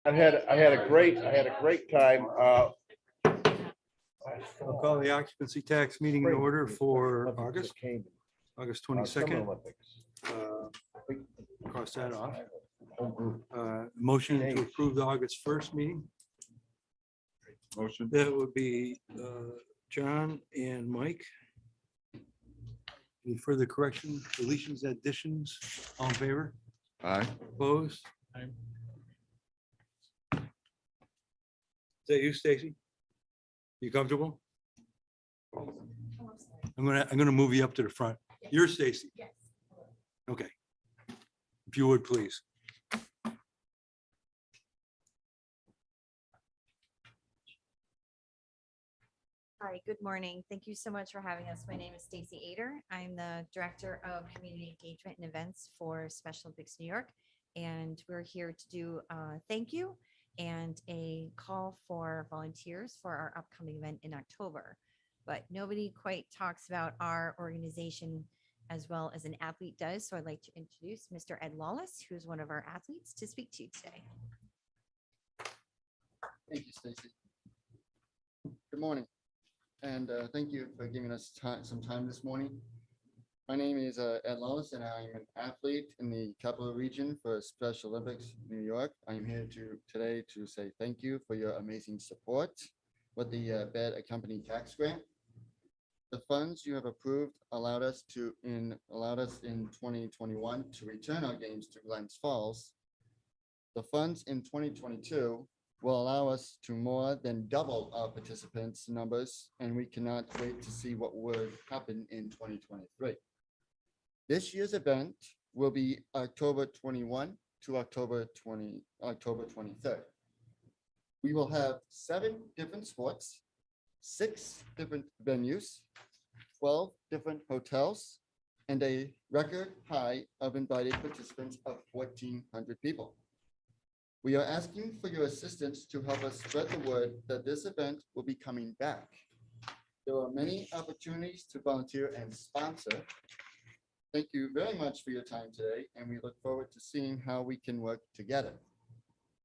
I had a great time. I'll call the occupancy tax meeting in order for August 22nd. Cross that off. Motion to approve the August 1st meeting. Motion. That would be John and Mike. Any further correction, deletions, additions? All in favor? Aye. Opposed? Is that you, Stacy? You comfortable? I'm gonna move you up to the front. You're Stacy. Yes. Okay. If you would, please. Hi, good morning. Thank you so much for having us. My name is Stacy Ader. I'm the Director of Community Engagement and Events for Special Olympics New York. And we're here to do a thank you and a call for volunteers for our upcoming event in October. But nobody quite talks about our organization as well as an athlete does. So I'd like to introduce Mr. Ed Lawless, who's one of our athletes, to speak to you today. Thank you, Stacy. Good morning, and thank you for giving us some time this morning. My name is Ed Lawless, and I'm an athlete in the Capital Region for Special Olympics New York. I'm here today to say thank you for your amazing support with the Bed Accompany Tax Grant. The funds you have approved allowed us in 2021 to return our games to Glens Falls. The funds in 2022 will allow us to more than double our participants numbers, and we cannot wait to see what would happen in 2023. This year's event will be October 21 to October 23rd. We will have 7 different sports, 6 different venues, 12 different hotels, and a record high of invited participants of 1,400 people. We are asking for your assistance to help us spread the word that this event will be coming back. There are many opportunities to volunteer and sponsor. Thank you very much for your time today, and we look forward to seeing how we can work together.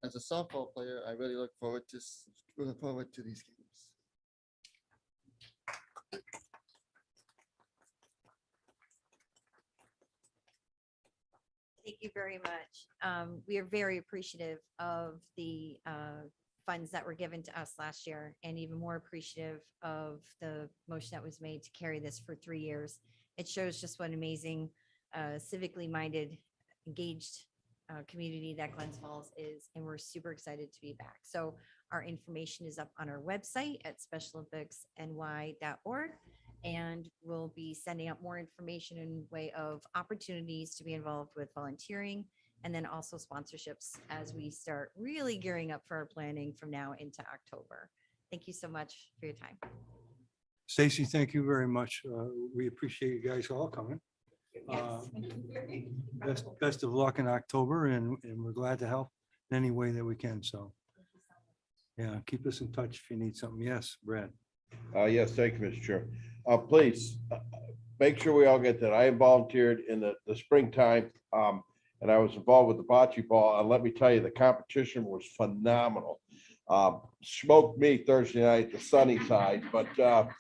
As a softball player, I really look forward to these games. Thank you very much. We are very appreciative of the funds that were given to us last year, and even more appreciative of the motion that was made to carry this for 3 years. It shows just what amazing, civically minded, engaged community that Glens Falls is, and we're super excited to be back. So our information is up on our website at specialolympicsny.org. And we'll be sending out more information in way of opportunities to be involved with volunteering and then also sponsorships as we start really gearing up for our planning from now into October. Thank you so much for your time. Stacy, thank you very much. We appreciate you guys all coming. Best of luck in October, and we're glad to help in any way that we can. So yeah, keep us in touch if you need something. Yes, Brad. Yes, thank you, Mr. Chair. Please make sure we all get that. I volunteered in the springtime, and I was involved with the bocce ball. And let me tell you, the competition was phenomenal. Smoked me Thursday night, the sunny side, but no,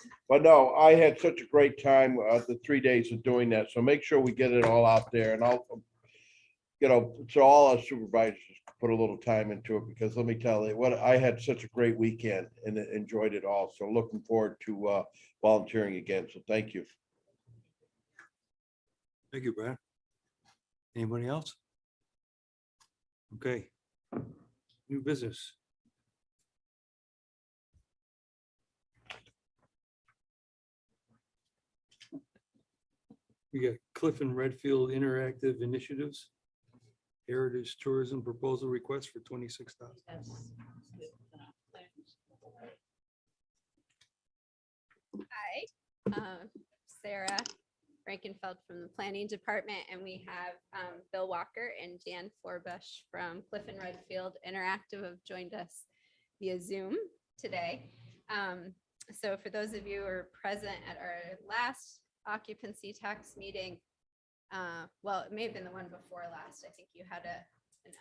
I had such a great time the 3 days of doing that. So make sure we get it all out there, and I'll, so all our supervisors put a little time into it, because let me tell you what, I had such a great weekend and enjoyed it all. So looking forward to volunteering again. So thank you. Thank you, Brad. Anybody else? Okay. New business. We got Cliff and Redfield Interactive Initiatives, Heritage Tourism Proposal Request for $26,000. Hi, Sarah Frankenfeld from the Planning Department, and we have Bill Walker and Jan Forbush from Cliff and Redfield Interactive have joined us via Zoom today. So for those of you who are present at our last occupancy tax meeting, well, it may have been the one before last. I think you had an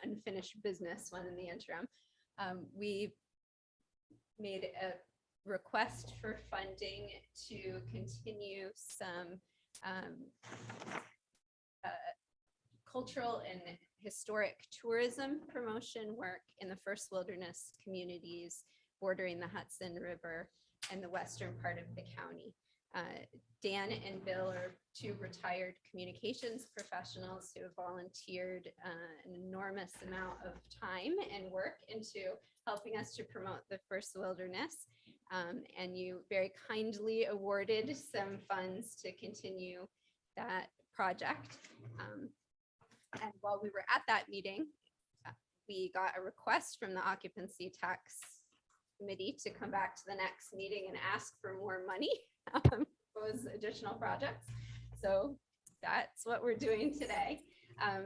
unfinished business one in the interim. We made a request for funding to continue some cultural and historic tourism promotion work in the First Wilderness communities bordering the Hudson River and the western part of the county. Dan and Bill are two retired communications professionals who have volunteered an enormous amount of time and work into helping us to promote the First Wilderness. And you very kindly awarded some funds to continue that project. And while we were at that meeting, we got a request from the Occupancy Tax Committee to come back to the next meeting and ask for more money for those additional projects. So that's what we're doing today.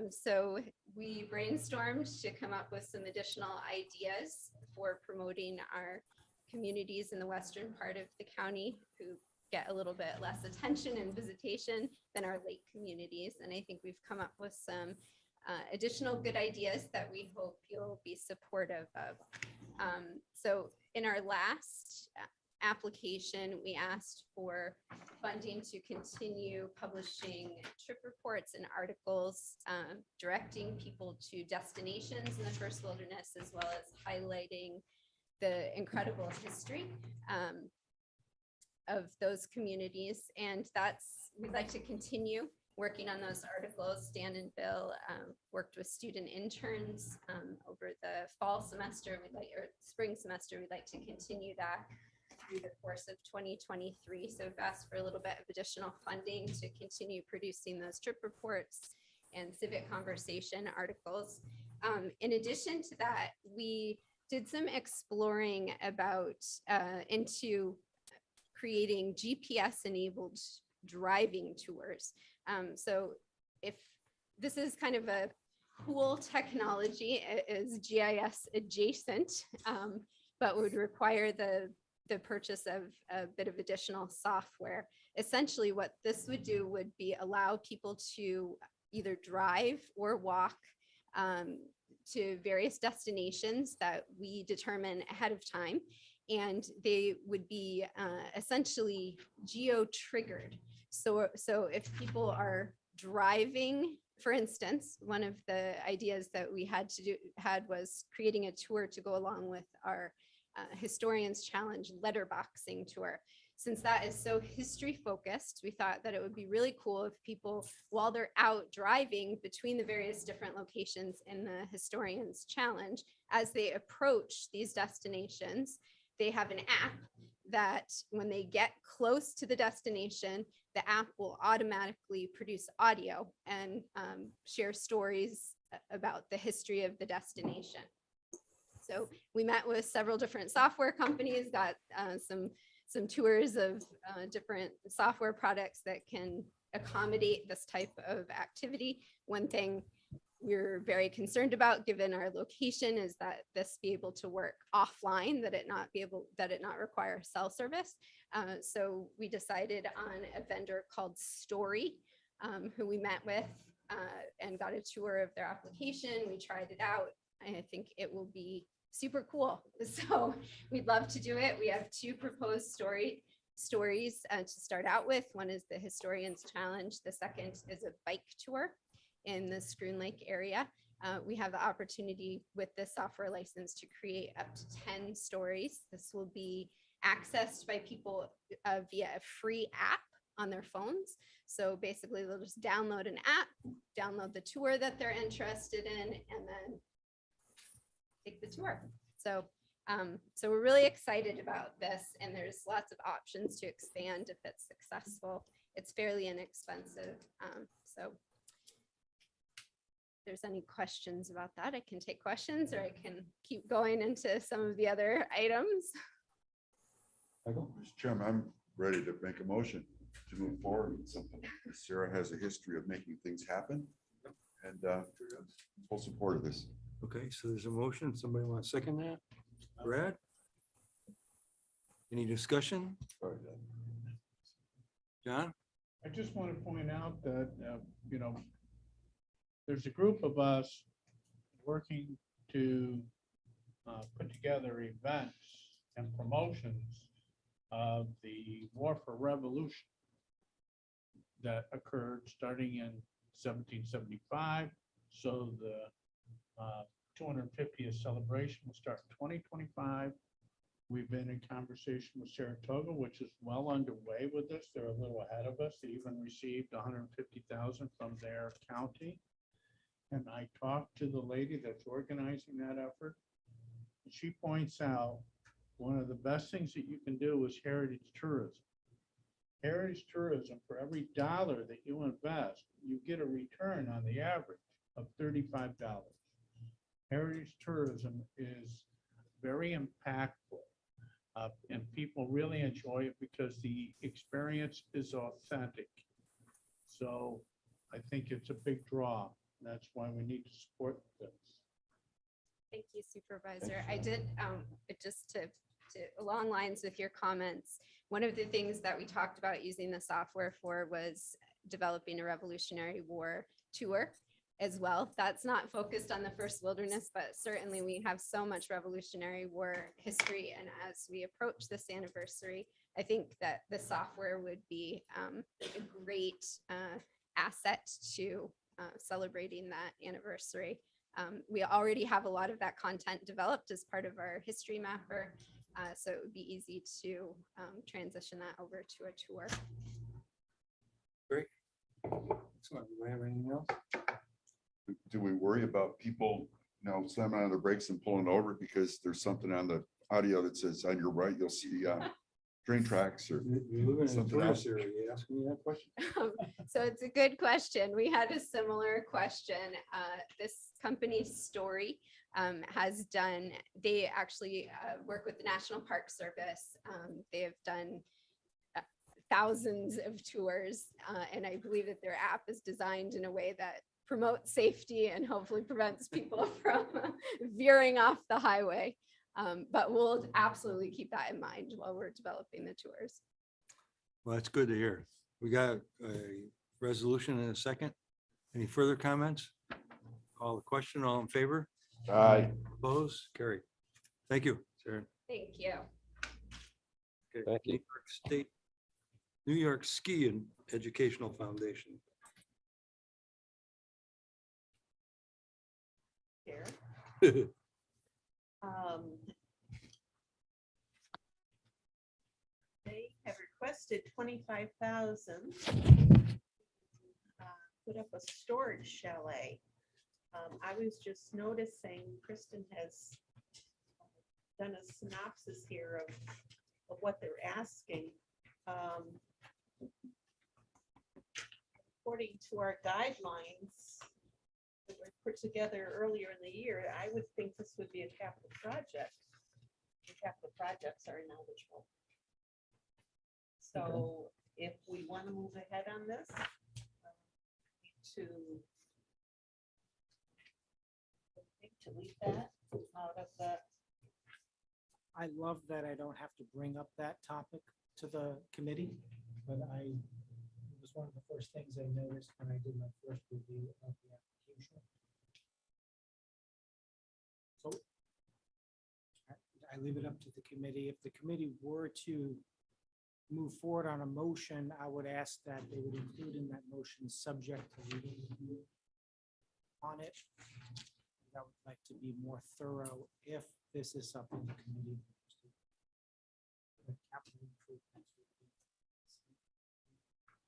So we brainstormed to come up with some additional ideas for promoting our communities in the western part of the county who get a little bit less attention and visitation than our lake communities. And I think we've come up with some additional good ideas that we hope you'll be supportive of. So in our last application, we asked for funding to continue publishing trip reports and articles, directing people to destinations in the First Wilderness, as well as highlighting the incredible history of those communities. And we'd like to continue working on those articles. Dan and Bill worked with student interns over the fall semester, or spring semester. We'd like to continue that through the course of 2023. So we've asked for a little bit of additional funding to continue producing those trip reports and civic conversation articles. In addition to that, we did some exploring about into creating GPS-enabled driving tours. So if this is kind of a cool technology, it is GIS adjacent, but would require the purchase of a bit of additional software. Essentially, what this would do would be allow people to either drive or walk to various destinations that we determine ahead of time. And they would be essentially geo-triggered. So if people are driving, for instance, one of the ideas that we had was creating a tour to go along with our Historians Challenge letterboxing tour. Since that is so history focused, we thought that it would be really cool if people, while they're out driving between the various different locations in the Historians Challenge, as they approach these destinations, they have an app that when they get close to the destination, the app will automatically produce audio and share stories about the history of the destination. So we met with several different software companies, got some tours of different software products that can accommodate this type of activity. One thing we're very concerned about, given our location, is that this be able to work offline, that it not require cell service. So we decided on a vendor called Story, who we met with and got a tour of their application. We tried it out. I think it will be super cool. So we'd love to do it. We have two proposed stories to start out with. One is the Historians Challenge. The second is a bike tour in the Scroon Lake area. We have the opportunity with this software license to create up to 10 stories. This will be accessed by people via a free app on their phones. So basically they'll just download an app, download the tour that they're interested in, and then take the tour. So we're really excited about this, and there's lots of options to expand if it's successful. It's fairly inexpensive. So if there's any questions about that, I can take questions, or I can keep going into some of the other items. Mr. Chairman, I'm ready to make a motion to move forward with something. Sarah has a history of making things happen, and full support of this. Okay, so there's a motion. Somebody want to second that? Brad? Any discussion? Sorry, John? I just want to point out that, there's a group of us working to put together events and promotions of the War for Revolution that occurred starting in 1775. So the 250th celebration will start in 2025. We've been in conversation with Saratoga, which is well underway with this. They're a little ahead of us. They even received 150,000 from their county. And I talked to the lady that's organizing that effort. And she points out one of the best things that you can do is heritage tourism. Heritage tourism, for every dollar that you invest, you get a return on the average of $35. Heritage tourism is very impactful. And people really enjoy it because the experience is authentic. So I think it's a big draw. That's why we need to support this. Thank you, Supervisor. I did, just to along lines with your comments, one of the things that we talked about using the software for was developing a Revolutionary War tour as well. That's not focused on the first wilderness, but certainly we have so much Revolutionary War history. And as we approach this anniversary, I think that the software would be a great asset to celebrating that anniversary. We already have a lot of that content developed as part of our history mapper. So it would be easy to transition that over to a tour. Great. Excellent. Do we have anything else? Do we worry about people, slamming on their brakes and pulling over because there's something on the audio that says on your right, you'll see train tracks or You live in a something tourist else? area. You asking me that question? So it's a good question. We had a similar question. This company Story has done, they actually work with the National Park Service. They have done thousands of tours, and I believe that their app is designed in a way that promotes safety and hopefully prevents people from veering off the highway. But we'll absolutely keep that in mind while we're developing the tours. Well, that's good to hear. We got a resolution in a second. Any further comments? Call the question. All in favor? Aye. Opposed? Carried. Thank you, Sarah. Thank you. Okay. Thank you. New York Ski and Educational Foundation. Here. They have requested 25,000. Put up a storage chalet. I was just noticing Kristen has done a synopsis here of what they're asking. According to our guidelines that were put together earlier in the year, I would think this would be a capital project. The capital projects are ineligible. So if we want to move ahead on this, to leave that out of the. I love that I don't have to bring up that topic to the committee, but it was one of the first things I noticed when I did my first review of the application. So I leave it up to the committee. If the committee were to move forward on a motion, I would ask that they would include in that motion subject to legal review on it. I would like to be more thorough if this is something the committee wants to. The capital improvements would be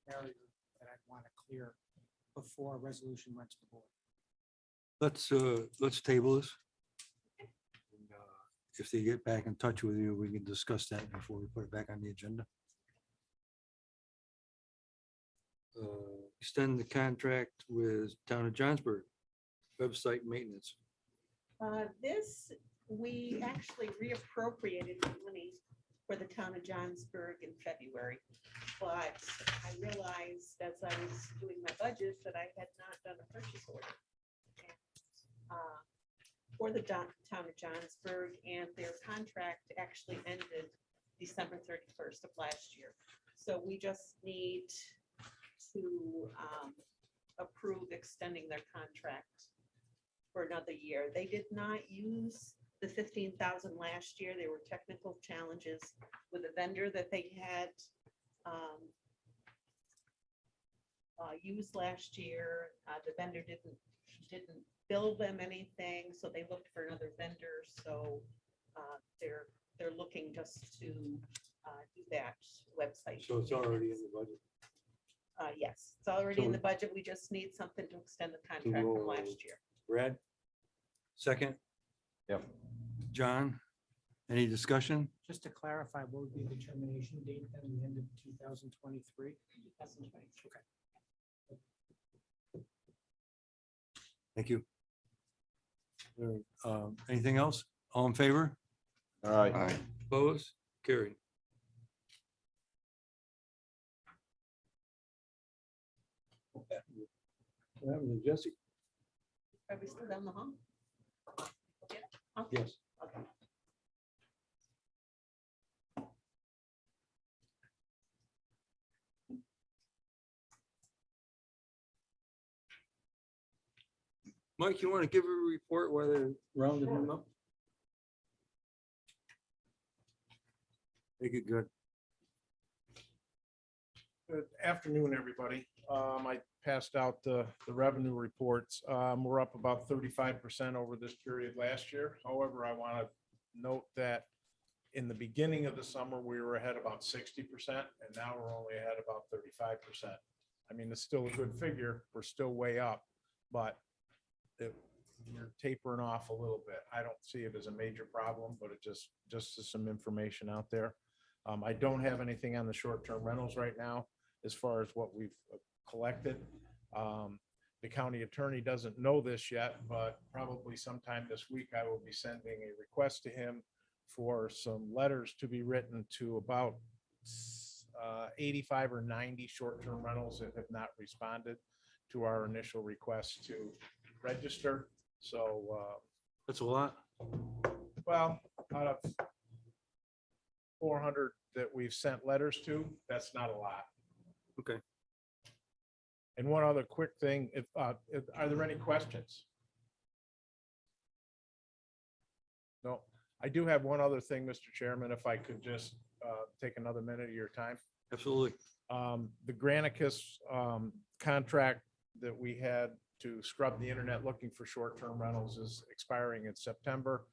an area that I'd want to clear before a resolution went to the board. Let's table this. And, if they get back in touch with you, we can discuss that before we put it back on the agenda. Extend the contract with Town of Johnsburg, website maintenance. This, we actually reappropriated the money for the town of Johnsburg in February. But I realized as I was doing my budget that I had not done a purchase order. For the town of Johnsburg, and their contract actually ended December 31st of last year. So we just need to approve extending their contract for another year. They did not use the 15,000 last year. There were technical challenges with a vendor that they had used last year. The vendor didn't bill them anything, so they looked for another vendor. So they're looking just to do that website. So it's already in the budget. Yes, it's already in So- the budget. We just need something to extend the contract roll from over. last year. Brad? Second? Yep. John? Any discussion? Just to clarify, what would be the termination date then, the end of 2023? 2023. Okay. Thank you. Anything else? All in favor? All right. Aye. Opposed? Carried. What happened to Jesse? Are we still down the hall? Yeah. Okay. Yes. Okay. Mike, you want to give a report while they're rounding him up? Make it good. Good afternoon, everybody. I passed out the revenue reports. We're up about 35% over this period last year. However, I want to note that in the beginning of the summer, we were ahead about 60%, and now we're only ahead about 35%. I mean, it's still a good figure. We're still way up, but we're tapering off a little bit. I don't see it as a major problem, but it just is some information out there. I don't have anything on the short-term rentals right now as far as what we've collected. The county attorney doesn't know this yet, but probably sometime this week, I will be sending a request to him for some letters to be written to about 85 or 90 short-term rentals that have not responded to our initial request to register. So, That's a lot. well, out of 400 that we've sent letters to, that's not a lot. Okay. And one other quick thing, are there any questions? No, I do have one other thing, Mr. Chairman, if I could just take another minute of your time. Absolutely. The Granicus contract that we had to scrub the internet looking for short-term rentals is expiring in September.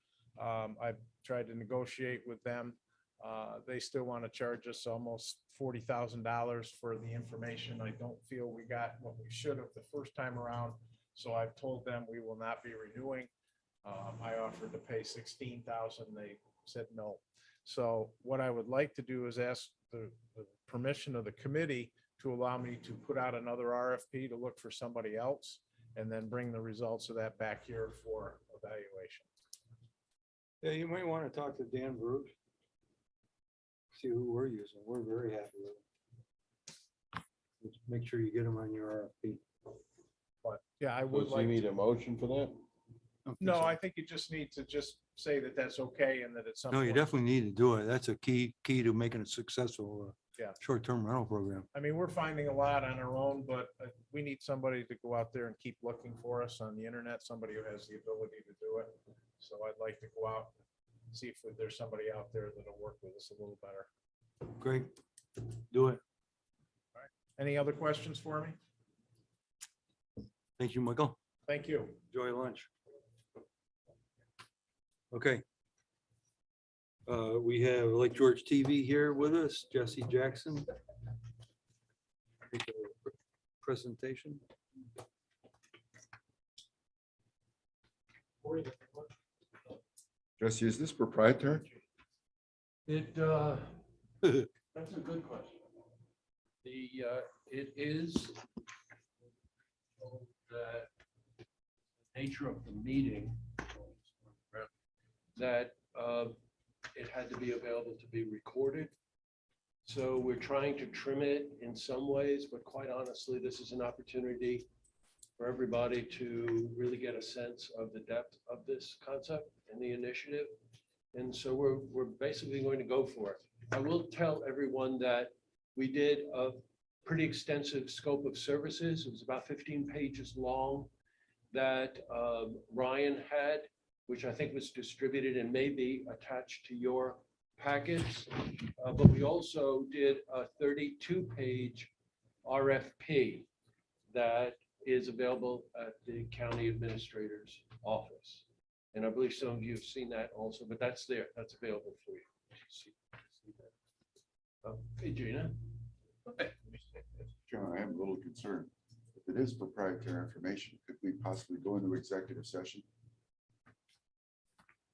I've tried to negotiate with them. They still want to charge us almost $40,000 for the information. I don't feel we got what we should have the first time around. So I've told them we will not be renewing. I offered to pay $16,000. They said no. So what I would like to do is ask the permission of the committee to allow me to put out another RFP to look for somebody else and then bring the results of that back here for evaluation. Yeah, you might want to talk to Dan Verge. See who we're using. We're very happy with it. Just make sure you get them on your RFP. But yeah, I would Does he like, need a motion for that? no, I think you just need to just say that that's okay and that it's No, something. you definitely need to do it. That's a key to making a successful Yeah. short-term rental program. I mean, we're finding a lot on our own, but we need somebody to go out there and keep looking for us on the internet, somebody who has the ability to do it. So I'd like to go out, see if there's somebody out there that'll work with us a little better. Great. Do it. Any other questions for me? Thank you, Michael. Thank you. Enjoy lunch. Okay. We have Lake George TV here with us, Jesse Jackson. Make a presentation. Jesse, is this proprietary? It, that's a good question. It is that nature of the meeting that it had to be available to be recorded. So we're trying to trim it in some ways, but quite honestly, this is an opportunity for everybody to really get a sense of the depth of this concept and the initiative. And so we're basically going to go for it. I will tell everyone that we did a pretty extensive scope of services. It was about 15 pages long that Ryan had which I think was distributed and may be attached to your packets. But we also did a 32-page RFP that is available at the county administrator's office. And I believe some of you have seen that also, but that's there, that's available for you. Hey, Gina. John, I am a little concerned. If it is proprietary information, could we possibly go into executive session?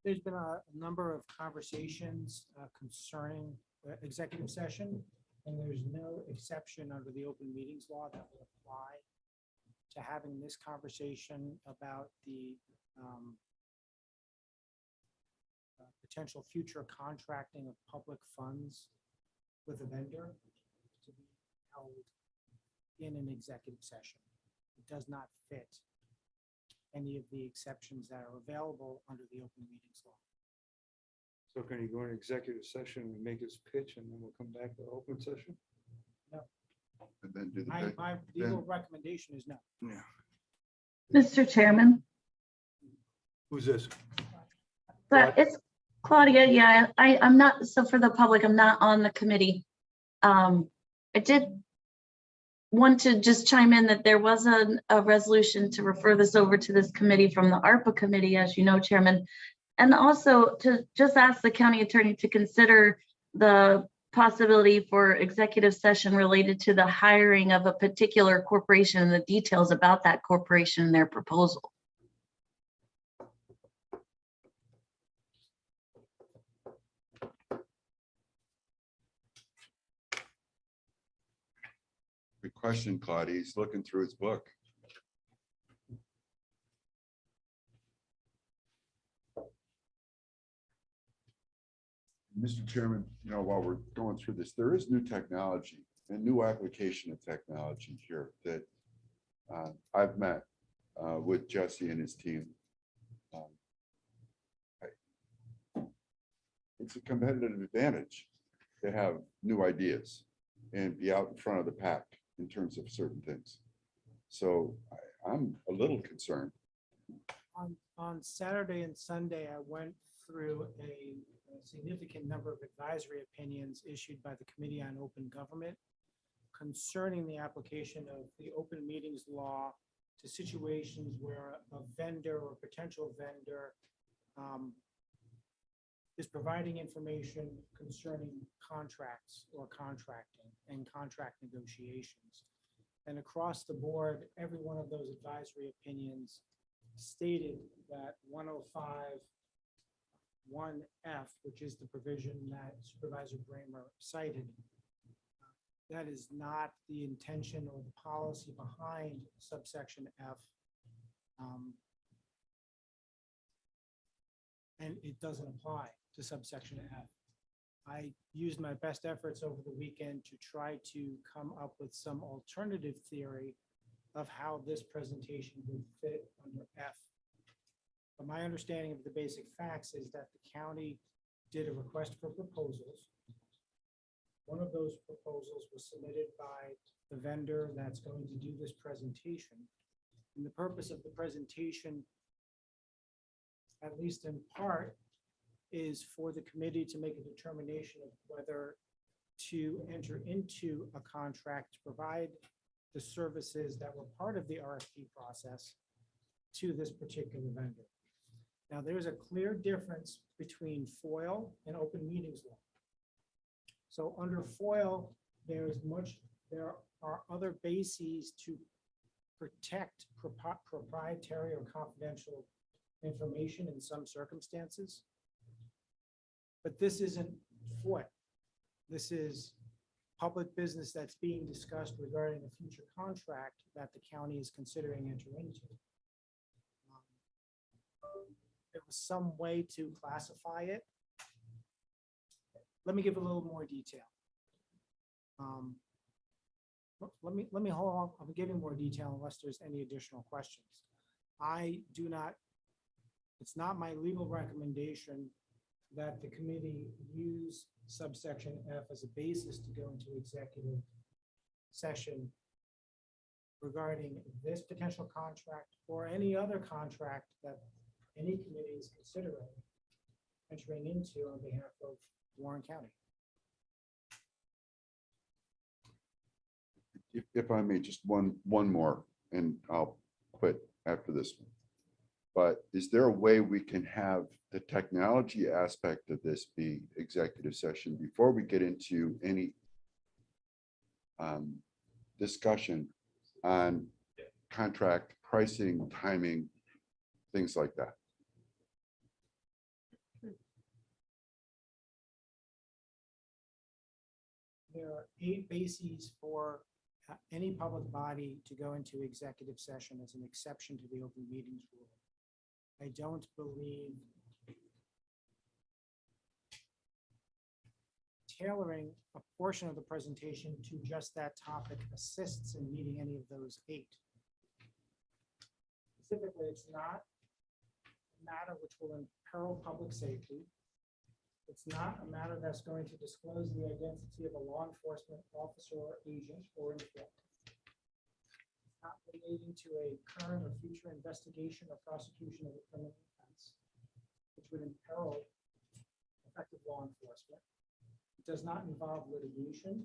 There's been a number of conversations concerning executive session, and there's no exception under the open meetings law that will apply to having this conversation about the potential future contracting of public funds with a vendor to be held in an executive session. It does not fit any of the exceptions that are available under the open meetings law. So can you go in executive session and make his pitch and then we'll come back to open session? And then do the. My legal recommendation is no. Yeah. Mr. Chairman, Who's this? but it's Claudia. Yeah, I'm not, so for the public, I'm not on the committee. I did want to just chime in that there was a resolution to refer this over to this committee from the ARPA committee, as you know, Chairman. And also to just ask the county attorney to consider the possibility for executive session related to the hiring of a particular corporation and the details about that corporation and their proposal. Good question, Claudia. He's looking through his book. Mr. Chairman, you know, while we're going through this, there is new technology and new application of technology here that I've met with Jesse and his team. It's a competitive advantage to have new ideas and be out in front of the pack in terms of certain things. So I'm a little concerned. On Saturday and Sunday, I went through a significant number of advisory opinions issued by the Committee on Open Government concerning the application of the open meetings law to situations where a vendor or potential vendor is providing information concerning contracts or contracting and contract negotiations. And across the board, every one of those advisory opinions stated that 105(1)(f), which is the provision that Supervisor Bramer cited, that is not the intention or the policy behind subsection F. And it doesn't apply to subsection F. I used my best efforts over the weekend to try to come up with some alternative theory of how this presentation would fit under F. But my understanding of the basic facts is that the county did a request for proposals. One of those proposals was submitted by the vendor that's going to do this presentation. And the purpose of the presentation, at least in part, is for the committee to make a determination of whether to enter into a contract to provide the services that were part of the RFP process to this particular vendor. Now, there's a clear difference between FOIL and open meetings law. So under FOIL, there are other bases to protect proprietary or confidential information in some circumstances. But this isn't FOIL. This is public business that's being discussed regarding a future contract that the county is considering entering into. There was some way to classify it. Let me give a little more detail. Let me hold on. I'm giving more detail unless there's any additional questions. It's not my legal recommendation that the committee use subsection F as a basis to go into executive session regarding this potential contract or any other contract that any committee is considering entering into on behalf of Warren County. If I may, just one more, and I'll quit after this one. But is there a way we can have the technology aspect of this be executive session before we get into any discussion on contract pricing, timing, things like that? There are 8 bases for any public body to go into executive session as an exception to the open meetings rule. I don't believe tailoring a portion of the presentation to just that topic assists in meeting any of those 8. Specifically, it's not a matter which will imperil public safety. It's not a matter that's going to disclose the identity of a law enforcement officer or agent or informant. It's not relating to a current or future investigation or prosecution of a criminal offense, which would imperil effective law enforcement. It does not involve litigation,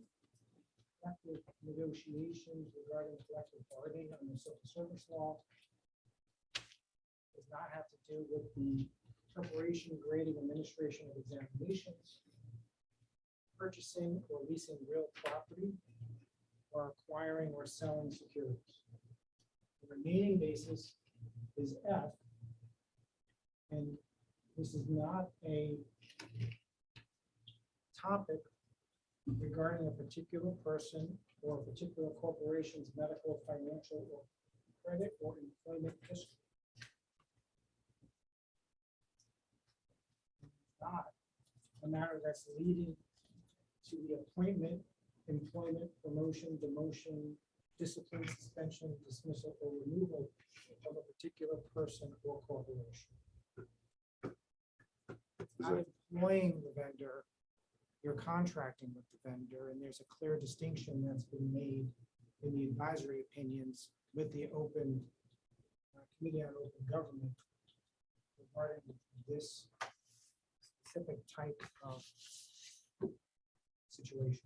collective negotiations regarding collective bargaining under civil service law. It does not have to do with the preparation, grading, administration of examinations, purchasing or leasing real property, or acquiring or selling securities. The remaining basis is F, and this is not a topic regarding a particular person or a particular corporation's medical, financial, or credit or employment history. Not a matter that's leading to the appointment, employment, promotion, demotion, discipline, suspension, dismissal, or removal of a particular person or corporation. It's not employing the vendor, you're contracting with the vendor, and there's a clear distinction that's been made in the advisory opinions with the open Committee on Open Government regarding this specific type of situation.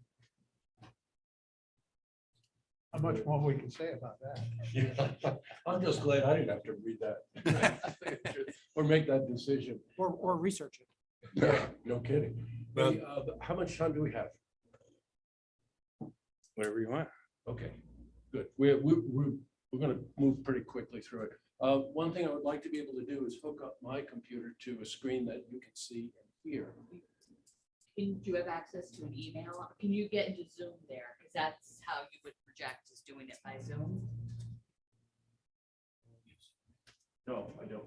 How much more we can say about that? I'm just glad I didn't have to read that. Or make that decision. Or research it. Yeah, no kidding. Hey, how much time do we have? Whatever you want. Okay, good. We're gonna move pretty quickly through it. One thing I would like to be able to do is hook up my computer to a screen that you can see and hear. Do you have access to an email? Can you get into Zoom there? Because that's how you would project, is doing it by Zoom. No, I don't.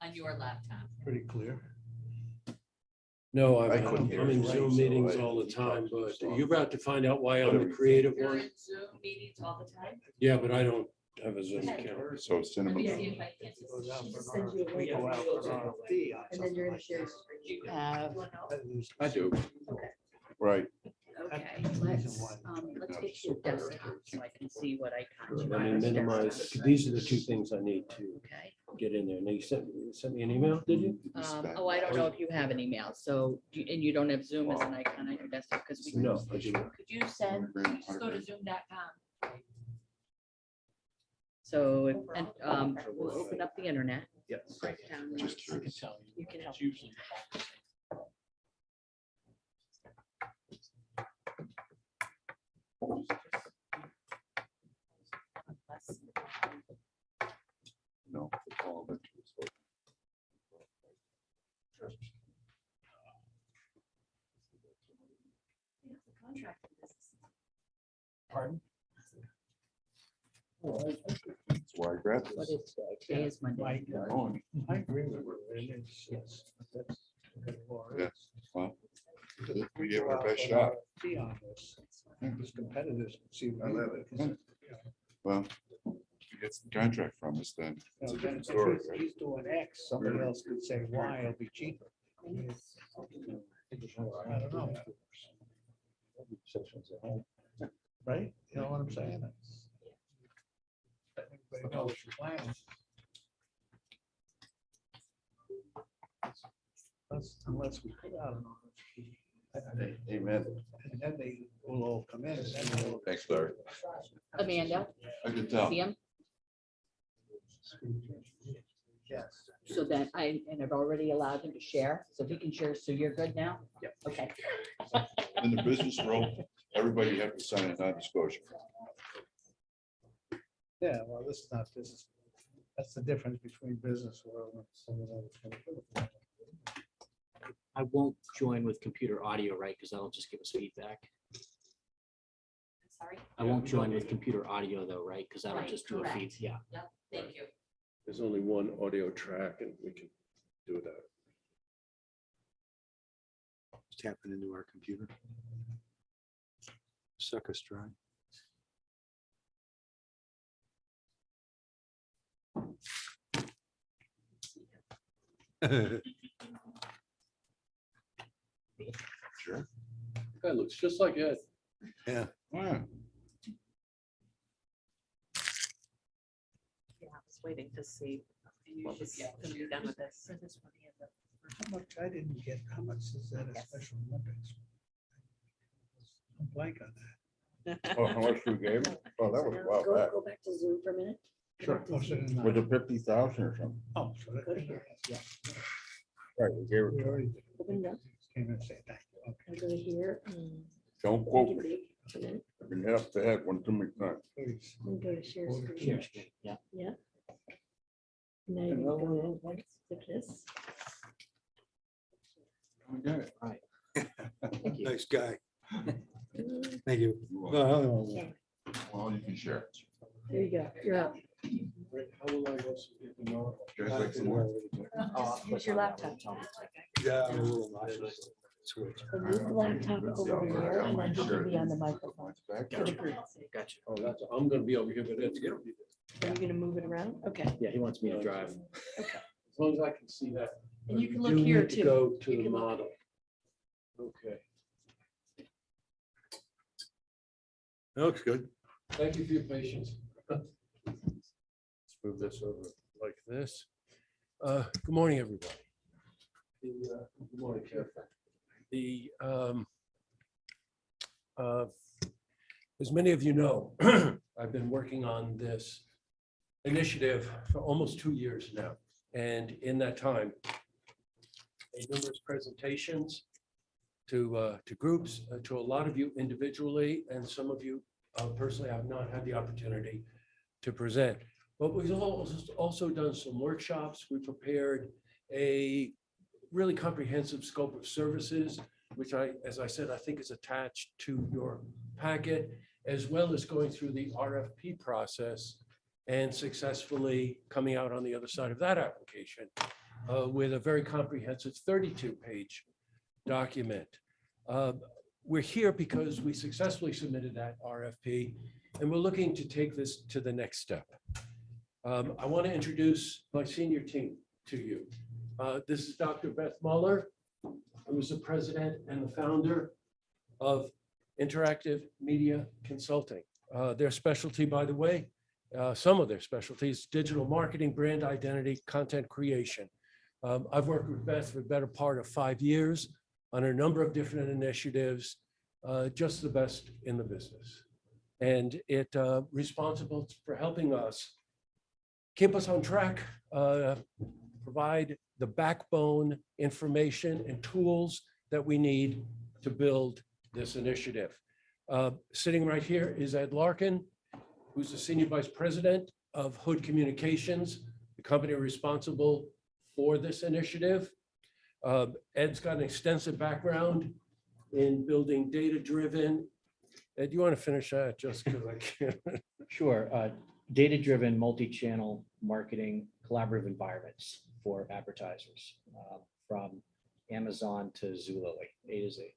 On your laptop. Pretty clear. No, I couldn't hear I'm in it, Zoom so meetings I- all the he time, talked too but slow. you're about to find out why I'm the creative You're one. in Zoom meetings all the time. Yeah, but I don't have a Zoom Okay. account. So send Let them. me a- see if I can. She just sends you a link. Go out for our fee on And then you're gonna share. something Do you have? I do. Right. Okay, let's get you a desktop so I can see what icons you Let me have. minimize. These are the two things I need to Okay. get in there. Now you sent me an email, did you? Oh, I don't know if you have an email, so, and you don't have Zoom as an icon on your desktop, because we. No, I do not. Could you send, just go to zoom.com. So, we'll open up the internet. Yes. Break down. Just curious. You can help. No. it's all of it. Pardon? That's why I grabbed What this. is today? Today is Monday. Oh, I agree with her. And it's, yes, that's okay, Laura. Yeah. Well, It's- we gave it our go out best for shot. our fee on this. This competitors, see. I love it. Well, if he gets the contract from us, then it's a different If story. he's- right? he's doing X, somebody else could say Y, it'll be cheaper. I don't know. Right? You know what I'm saying? Everybody knows your plan. unless we put out an RFP. Amen. And then they will all come in. And then we'll- Thanks, Larry. Amanda, I could tell. see him? Yes. So then and I've already allowed him to share, so he can share, so you're good now? Yep. Okay. In the business world, everybody have to sign a non-disclosure. Yeah, well, this is not business. That's the difference between business world and some of the other. I won't join with computer audio, right? Because that'll just give us feedback. Sorry. I won't join with computer audio though, right? Because that'll Right, just do a feed. correct. Yeah. Yep, thank you. There's only one audio track and we can do that. Tapping into our computer. Suck us dry. Sure. That looks just like Ed. Yeah. Yeah. Yeah, I was waiting to see what was going to be done with this. How much I didn't get, how much is that a Special Olympics? I'm blank on that. Oh, how much we gave him? Oh, that was a while back. Go back to Zoom for a minute. Sure. Was it in Was the- it 50,000 or something? Oh, so that- Go to here. Right, we gave we it. already did. Open it up. Came in and said thank you. Okay. Go to here. Don't quote me. I've been hit up the head one too many times. Please. Go to share Go to screen. share. Yeah. Yeah. Now you go like this. Okay. Thank you. Nice guy. Thank you. Well, you can share. There you go. You're up. How will I also get the note? You guys like some more? Use your laptop. Yeah. I'm a little nauseous. Switch. So move the laptop over here and then he can be on the microphone for the group. Gotcha. Oh, that's, I'm gonna be over here, but Ed's gonna be there. Are you gonna move it around? Okay. Yeah, he wants me to drive. As long as I can see that. And you can Do look here need to too. Go to You the can look. model. Okay, That looks good. thank you for your patience. Let's move this over like this. Good morning, everybody. Good morning, Jeff. As many of you know, I've been working on this initiative for almost 2 years now. And in that time, made numerous presentations to groups, to a lot of you individually, and some of you personally have not had the opportunity to present. But we've also done some workshops. We prepared a really comprehensive scope of services, which as I said, I think is attached to your packet, as well as going through the RFP process and successfully coming out on the other side of that application with a very comprehensive 32-page document. We're here because we successfully submitted that RFP, and we're looking to take this to the next step. I want to introduce my senior team to you. This is Dr. Beth Muller, who is the president and the founder of Interactive Media Consulting. Their specialty, by the way, some of their specialties, digital marketing, brand identity, content creation. I've worked with Beth for the better part of 5 years on a number of different initiatives, just the best in the business. And it responsible for helping us keep us on track, provide the backbone information and tools that we need to build this initiative. Sitting right here is Ed Larkin, who's the Senior Vice President of Hood Communications, the company responsible for this initiative. Ed's got an extensive background in building data-driven. Ed, you want to finish that just because I can't? Sure. Data-driven, multi-channel marketing, collaborative environments for advertisers, from Amazon to Zulily, A to Z.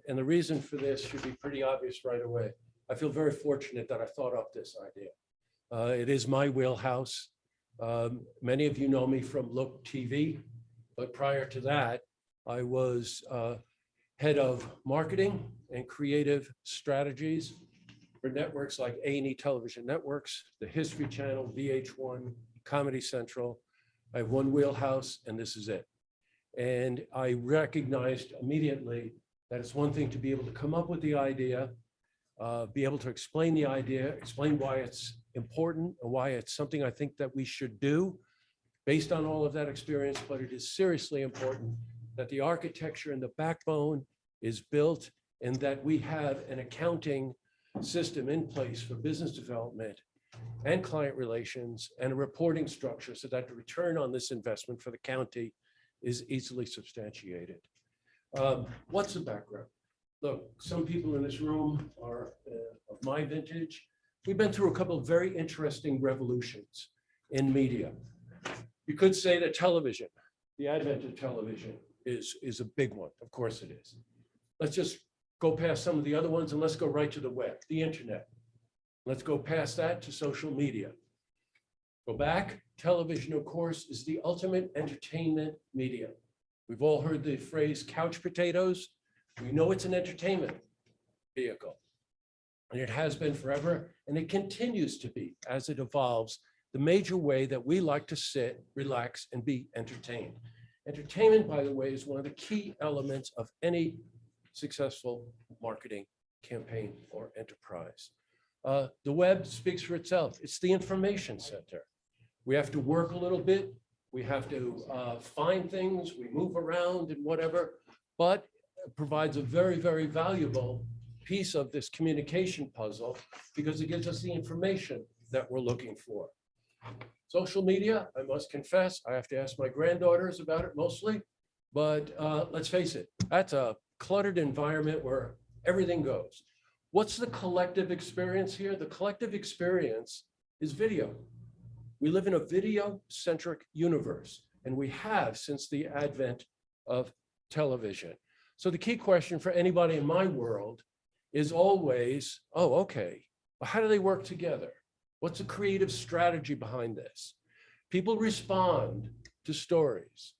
And the reason for this should be pretty obvious right away. I feel very fortunate that I thought up this idea. It is my wheelhouse. Many of you know me from Look TV, but prior to that, I was head of marketing and creative strategies for networks like A&E Television Networks, the History Channel, VH1, Comedy Central. I have one wheelhouse, and this is it. And I recognized immediately that it's one thing to be able to come up with the idea, be able to explain the idea, explain why it's important and why it's something I think that we should do based on all of that experience, but it is seriously important that the architecture and the backbone is built and that we have an accounting system in place for business development and client relations and a reporting structure so that the return on this investment for the county is easily substantiated. What's the background? Look, some people in this room are of my vintage. We've been through a couple of very interesting revolutions in media. You could say that television, the advent of television is a big one. Of course it is. Let's just go past some of the other ones and let's go right to the web, the internet. Let's go past that to social media. Go back, television, of course, is the ultimate entertainment medium. We've all heard the phrase couch potatoes. We know it's an entertainment vehicle. And it has been forever, and it continues to be, as it evolves, the major way that we like to sit, relax, and be entertained. Entertainment, by the way, is one of the key elements of any successful marketing campaign or enterprise. The web speaks for itself. It's the information center. We have to work a little bit. We have to find things. We move around and whatever, but it provides a very, very valuable piece of this communication puzzle because it gives us the information that we're looking for. Social media, I must confess, I have to ask my granddaughters about it mostly, but let's face it, that's a cluttered environment where everything goes. What's the collective experience here? The collective experience is video. We live in a video-centric universe, and we have since the advent of television. So the key question for anybody in my world is always, oh, okay, well, how do they work together? What's the creative strategy behind this? People respond to stories.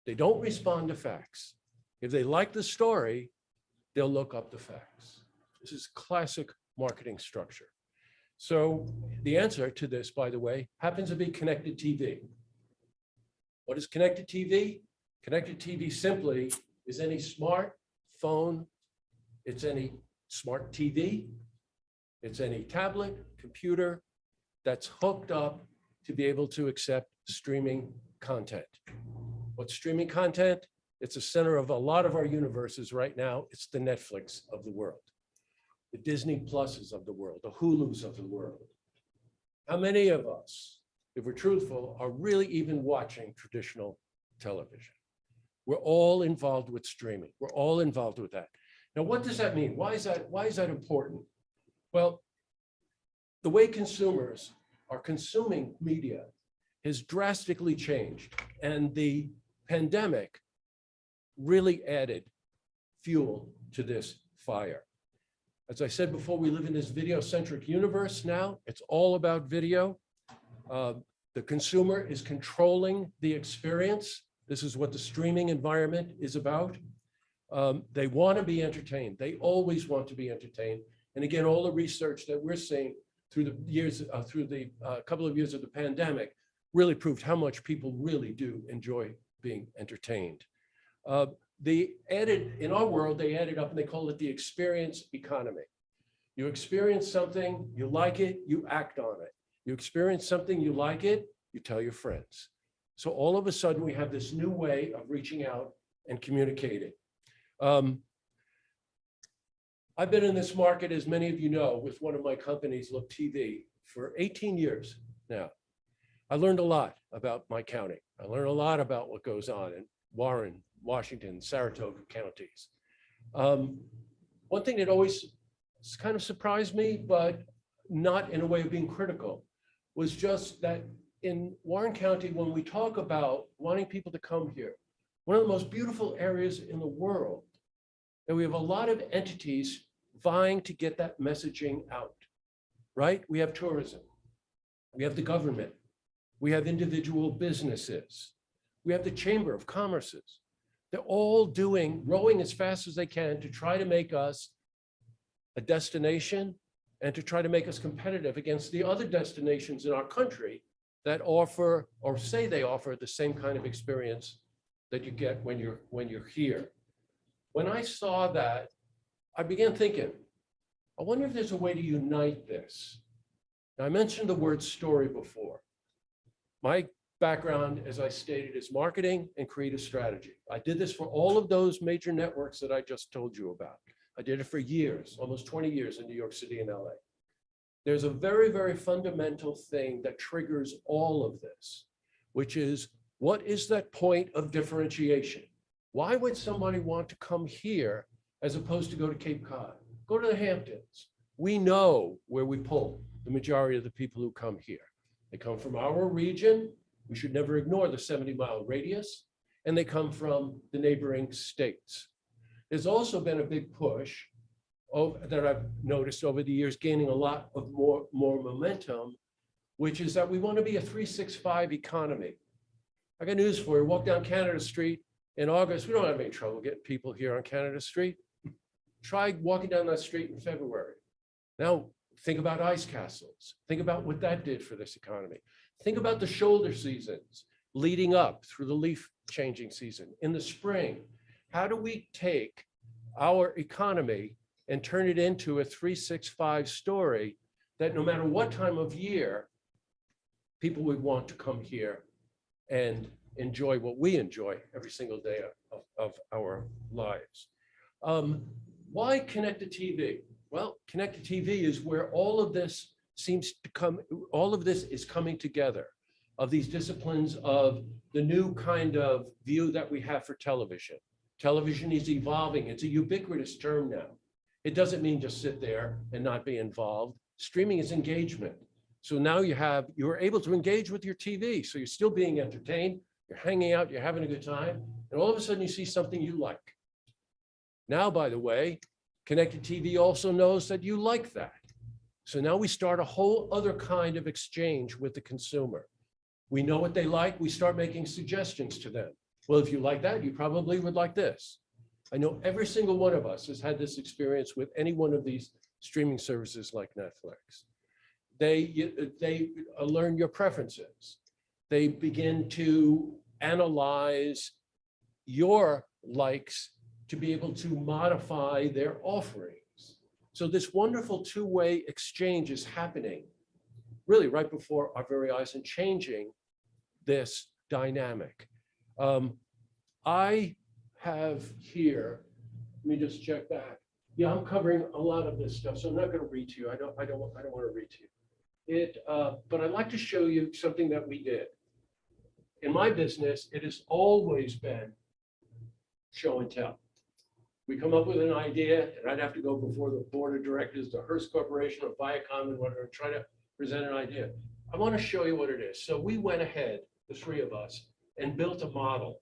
They don't respond to facts. If they like the story, they'll look up the facts. This is classic marketing structure. So the answer to this, by the way, happens to be connected TV. What is connected TV? Connected TV simply is any smartphone, it's any smart TV, it's any tablet, computer that's hooked up to be able to accept streaming content. What's streaming content? It's the center of a lot of our universes right now. It's the Netflix of the world, the Disney Pluses of the world, the Hulus of the world. How many of us, if we're truthful, are really even watching traditional television? We're all involved with streaming. We're all involved with that. Now, what does that mean? Why is that important? Well, the way consumers are consuming media has drastically changed, and the pandemic really added fuel to this fire. As I said before, we live in this video-centric universe now. It's all about video. The consumer is controlling the experience. This is what the streaming environment is about. They want to be entertained. They always want to be entertained. And again, all the research that we're seeing through the years, through the couple of years of the pandemic, really proved how much people really do enjoy being entertained. In our world, they added up and they call it the experience economy. You experience something, you like it, you act on it. You experience something, you like it, you tell your friends. So all of a sudden, we have this new way of reaching out and communicating. I've been in this market, as many of you know, with one of my companies, Look TV, for 18 years now. I learned a lot about my county. I learned a lot about what goes on in Warren, Washington, Saratoga counties. One thing that always kind of surprised me, but not in a way of being critical, was just that in Warren County, when we talk about wanting people to come here, one of the most beautiful areas in the world, and we have a lot of entities vying to get that messaging out, right? We have tourism, we have the government, we have individual businesses, we have the Chamber of Commerce's. They're all rowing as fast as they can to try to make us a destination and to try to make us competitive against the other destinations in our country that offer or say they offer the same kind of experience that you get when you're here. When I saw that, I began thinking, I wonder if there's a way to unite this. Now, I mentioned the word story before. My background, as I stated, is marketing and creative strategy. I did this for all of those major networks that I just told you about. I did it for years, almost 20 years in New York City and LA. There's a very, very fundamental thing that triggers all of this, which is, what is that point of differentiation? Why would somebody want to come here as opposed to go to Cape Cod? Go to the Hamptons. We know where we pull the majority of the people who come here. They come from our region. We should never ignore the 70-mile radius, and they come from the neighboring states. There's also been a big push that I've noticed over the years, gaining a lot of more momentum, which is that we want to be a 365 economy. I got news for you. Walk down Canada Street in August. We don't have any trouble getting people here on Canada Street. Try walking down that street in February. Now, think about ice castles. Think about what that did for this economy. Think about the shoulder seasons leading up through the leaf changing season in the spring. How do we take our economy and turn it into a 365 story that no matter what time of year, people would want to come here and enjoy what we enjoy every single day of our lives. Why connected TV? Well, connected TV is where all of this seems to come, all of this is coming together, of these disciplines of the new kind of view that we have for television. Television is evolving. It's a ubiquitous term now. It doesn't mean just sit there and not be involved. Streaming is engagement. So now you're able to engage with your TV. So you're still being entertained, you're hanging out, you're having a good time, and all of a sudden you see something you like. Now, by the way, connected TV also knows that you like that. So now we start a whole other kind of exchange with the consumer. We know what they like, we start making suggestions to them. Well, if you like that, you probably would like this. I know every single one of us has had this experience with any one of these streaming services like Netflix. They learn your preferences. They begin to analyze your likes to be able to modify their offerings. So this wonderful two-way exchange is happening really right before our very eyes and changing this dynamic. I have here, let me just check back. Yeah, I'm covering a lot of this stuff, so I'm not going to read to you. I don't want to read to you. But I'd like to show you something that we did. In my business, it has always been show and tell. We come up with an idea, and I'd have to go before the board of directors, the Hearst Corporation or Viacom, and whatever, try to present an idea. I want to show you what it is. So we went ahead, the three of us, and built a model.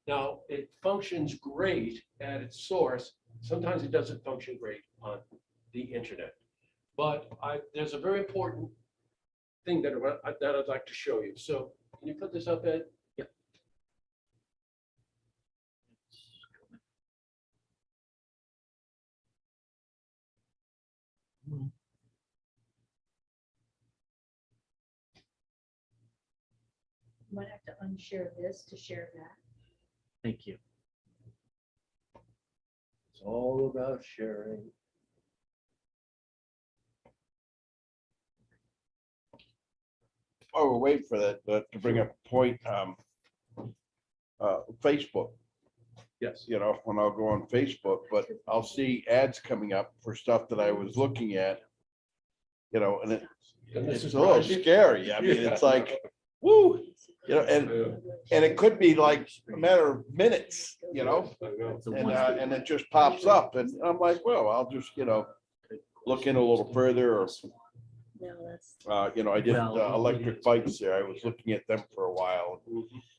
Now, it functions great at its source. Sometimes it doesn't function great on the internet. But there's a very important thing that I'd like to show you. So can you put this up, Ed? Yeah. You might have to unshare this to share that. Thank you. It's all about sharing. Oh, we're waiting for that to bring up a point. Facebook, Yes. you know, when I'll go on Facebook, but I'll see ads coming up for stuff that I was looking at, you know, and it's a little scary. I mean, it's like, woo, you know, and it could be like a matter of minutes, you know, and it just pops up, and I'm like, well, I'll just, you know, look in a little further, or you know, I did electric bikes there. I was looking at them for a while,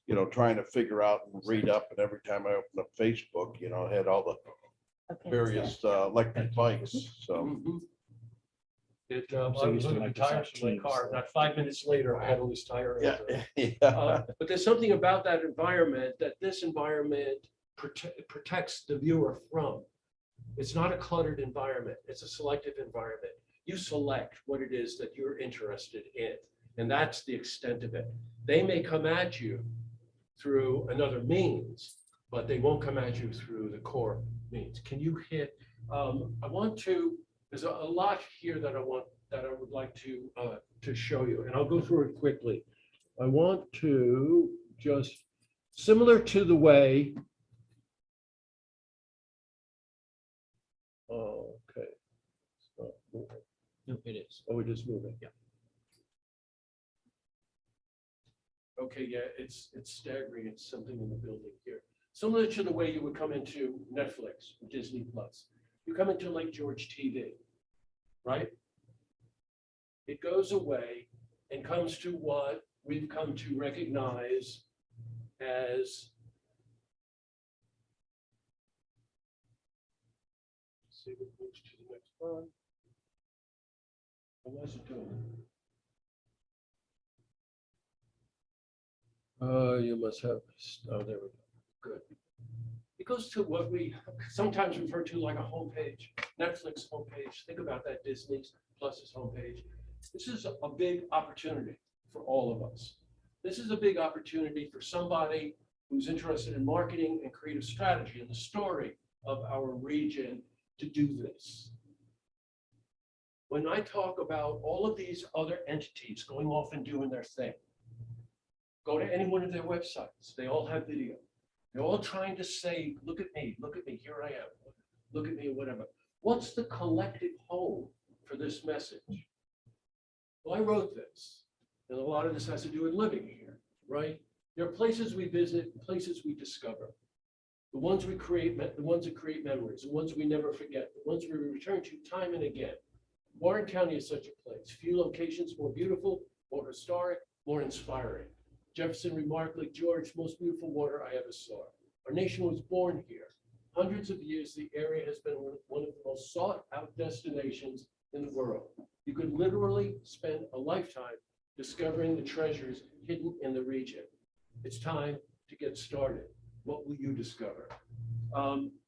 you know, trying to figure out and read up, and every time I opened up Facebook, you know, I had all the various electric bikes, so. I was looking at the tires for my car. Not 5 minutes later, I had a loose tire. Yeah. But there's something about that environment that this environment protects the viewer from. It's not a cluttered environment. It's a selective environment. You select what it is that you're interested in, and that's the extent of it. They may come at you through another means, but they won't come at you through the core means. Can you hit, I want to, there's a lot here that I would like to show you, and I'll go through it quickly. I want to just, similar to the way, okay. It's not moving. No, it is. Oh, it is moving. Yeah. Okay, yeah, it's staggering. It's something in the building here. Similar to the way you would come into Netflix, Disney Plus. You come into Lake George TV, right? It goes away and comes to what we've come to recognize as, see if it moves to the next one. What was it doing? You must have, oh, there we go. Good. It goes to what we sometimes refer to like a homepage, Netflix homepage. Think about that, Disney's Plus's homepage. This is a big opportunity for all of us. This is a big opportunity for somebody who's interested in marketing and creative strategy and the story of our region to do this. When I talk about all of these other entities going off and doing their thing, go to any one of their websites. They all have video. They're all trying to say, look at me, here I am. Look at me, whatever. What's the collective whole for this message? Well, I wrote this, and a lot of this has to do with living here, right? There are places we visit, places we discover. The ones we create, the ones that create memories, the ones we never forget, the ones we return to time and again. Warren County is such a place. Few locations more beautiful, more historic, more inspiring. Jefferson remarked, Lake George, most beautiful water I ever saw. Our nation was born here. Hundreds of years, the area has been one of the most sought out destinations in the world. You could literally spend a lifetime discovering the treasures hidden in the region. It's time to get started. What will you discover?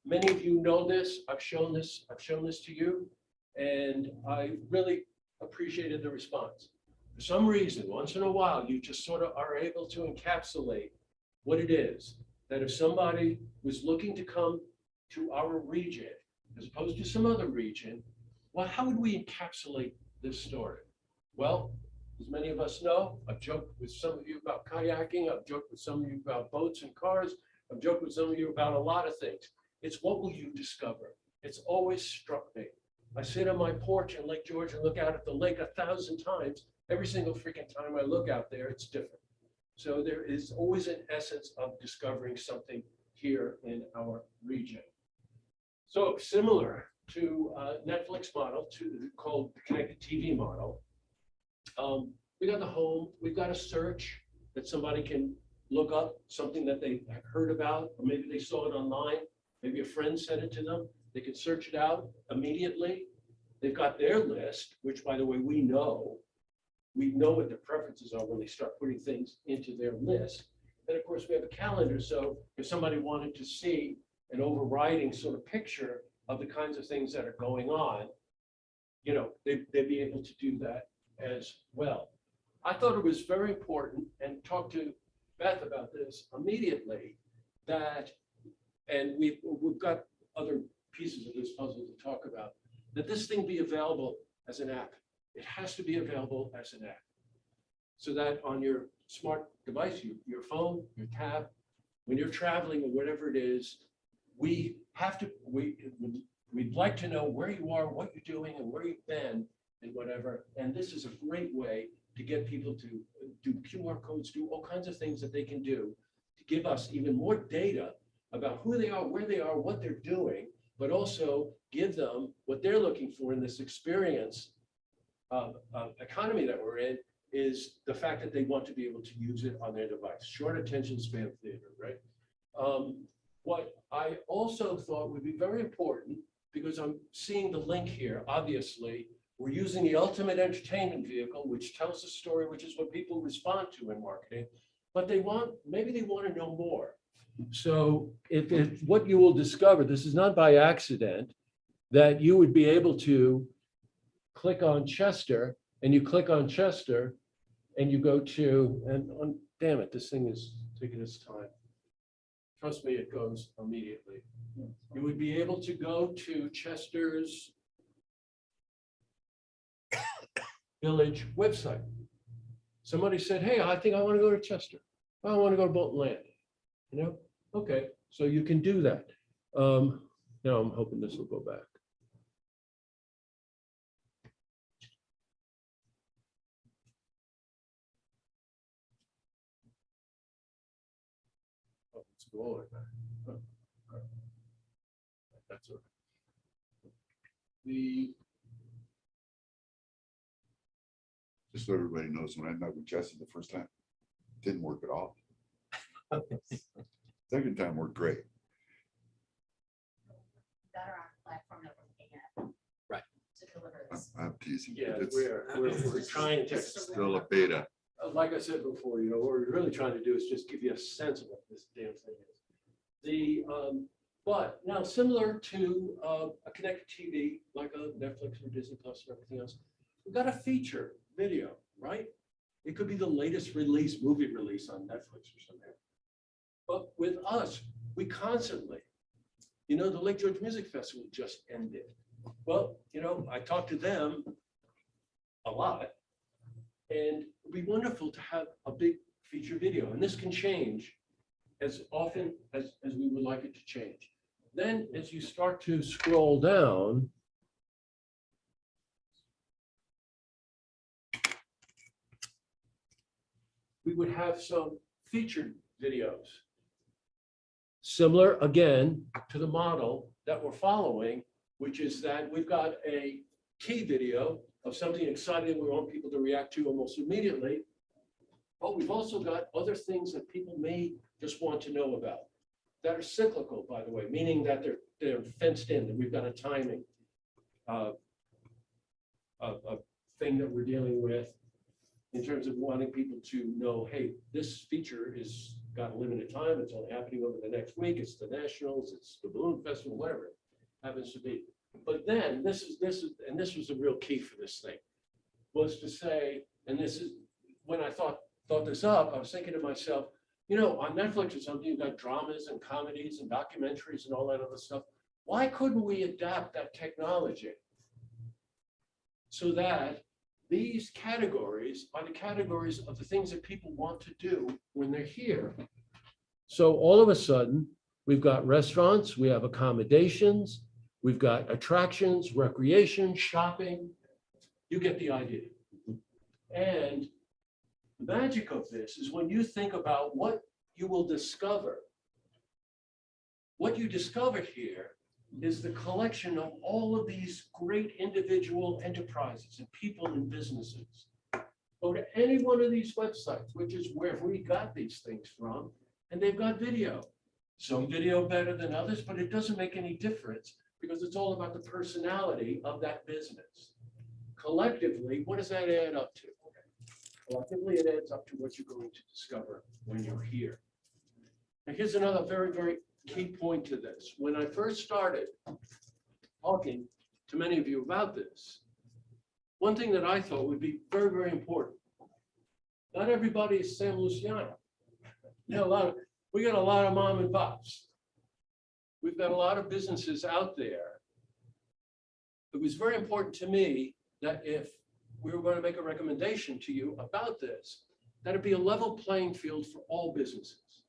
Many of you know this. I've shown this to you, and I really appreciated the response. For some reason, once in a while, you just sort of are able to encapsulate what it is that if somebody was looking to come to our region, as opposed to some other region, well, how would we encapsulate this story? Well, as many of us know, I've joked with some of you about kayaking. I've joked with some of you about boats and cars. I've joked with some of you about a lot of things. It's what will you discover? It's always struck me. I sit on my porch in Lake George and look out at the lake 1,000 times. Every single freaking time I look out there, it's different. So there is always an essence of discovering something here in our region. So similar to Netflix model, called the connected TV model, we got the home, we've got a search that somebody can look up something that they have heard about, or maybe they saw it online, maybe a friend sent it to them. They can search it out immediately. They've got their list, which by the way, we know what their preferences are when they start putting things into their list. And of course, we have a calendar. So if somebody wanted to see an overriding sort of picture of the kinds of things that are going on, you know, they'd be able to do that as well. I thought it was very important, and talked to Beth about this immediately, that, and we've got other pieces of this puzzle to talk about, that this thing be available as an app. It has to be available as an app, so that on your smart device, your phone, your tab, when you're traveling or whatever it is, we'd like to know where you are, what you're doing, and where you've been, and whatever. And this is a great way to get people to do QR codes, do all kinds of things that they can do to give us even more data about who they are, where they are, what they're doing, but also give them what they're looking for in this experience economy that we're in, is the fact that they want to be able to use it on their device. Short attention span theater, right? What I also thought would be very important, because I'm seeing the link here, obviously, we're using the ultimate entertainment vehicle, which tells a story, which is what people respond to in marketing, but maybe they want to know more. So if what you will discover, this is not by accident, that you would be able to click on Chester, and you click on Chester, and you go to, damn it, this thing is taking its time. Trust me, it goes immediately. You would be able to go to Chester's Village website. Somebody said, hey, I think I want to go to Chester. I want to go to Bolton Land. You know, okay, so you can do that. Now I'm hoping this will go back. Oh, it's go all the way back. Oh, all right. That's okay. Just so everybody knows, when I met with Jesse the first time, didn't work at all. Second time worked great. That are on the platform that we're looking at. Right. To deliver this. I'm teasing. Yeah, but it's we're trying to. Still a beta. Like I said before, you know, what we're really trying to do is just give you a sense of what this damn thing is. But now similar to a connected TV, like a Netflix or Disney Plus and everything else, we've got a feature video, right? It could be the latest release, movie release on Netflix or something. But with us, we constantly, you know, the Lake George Music Festival just ended. Well, you know, I talked to them a lot, and it'd be wonderful to have a big feature video, and this can change as often as we would like it to change. Then as you start to scroll down, we would have some featured videos. Similar, again, to the model that we're following, which is that we've got a key video of something exciting we want people to react to almost immediately. But we've also got other things that people may just want to know about that are cyclical, by the way, meaning that they're fenced in, that we've got a timing a thing that we're dealing with in terms of wanting people to know, hey, this feature is got a limited time. It's only happening over the next week. It's the Nationals, it's the Balloon Festival, whatever it happens to be. But then this was a real key for this thing, was to say, and this is when I thought this up, I was thinking to myself, you know, on Netflix or something, you've got dramas and comedies and documentaries and all that other stuff. Why couldn't we adapt that technology so that these categories are the categories of the things that people want to do when they're here? So all of a sudden, we've got restaurants, we have accommodations, we've got attractions, recreation, shopping. You get the idea. And the magic of this is when you think about what you will discover. What you discover here is the collection of all of these great individual enterprises and people and businesses. Go to any one of these websites, which is where we got these things from, and they've got video. Some video better than others, but it doesn't make any difference because it's all about the personality of that business. Collectively, what does that add up to? Collectively, it adds up to what you're going to discover when you're here. And here's another very, very key point to this. When I first started talking to many of you about this, one thing that I thought would be very, very important. Not everybody is San Luciano. You know, we got a lot of mom and pops. We've got a lot of businesses out there. It was very important to me that if we were going to make a recommendation to you about this, that it be a level playing field for all businesses.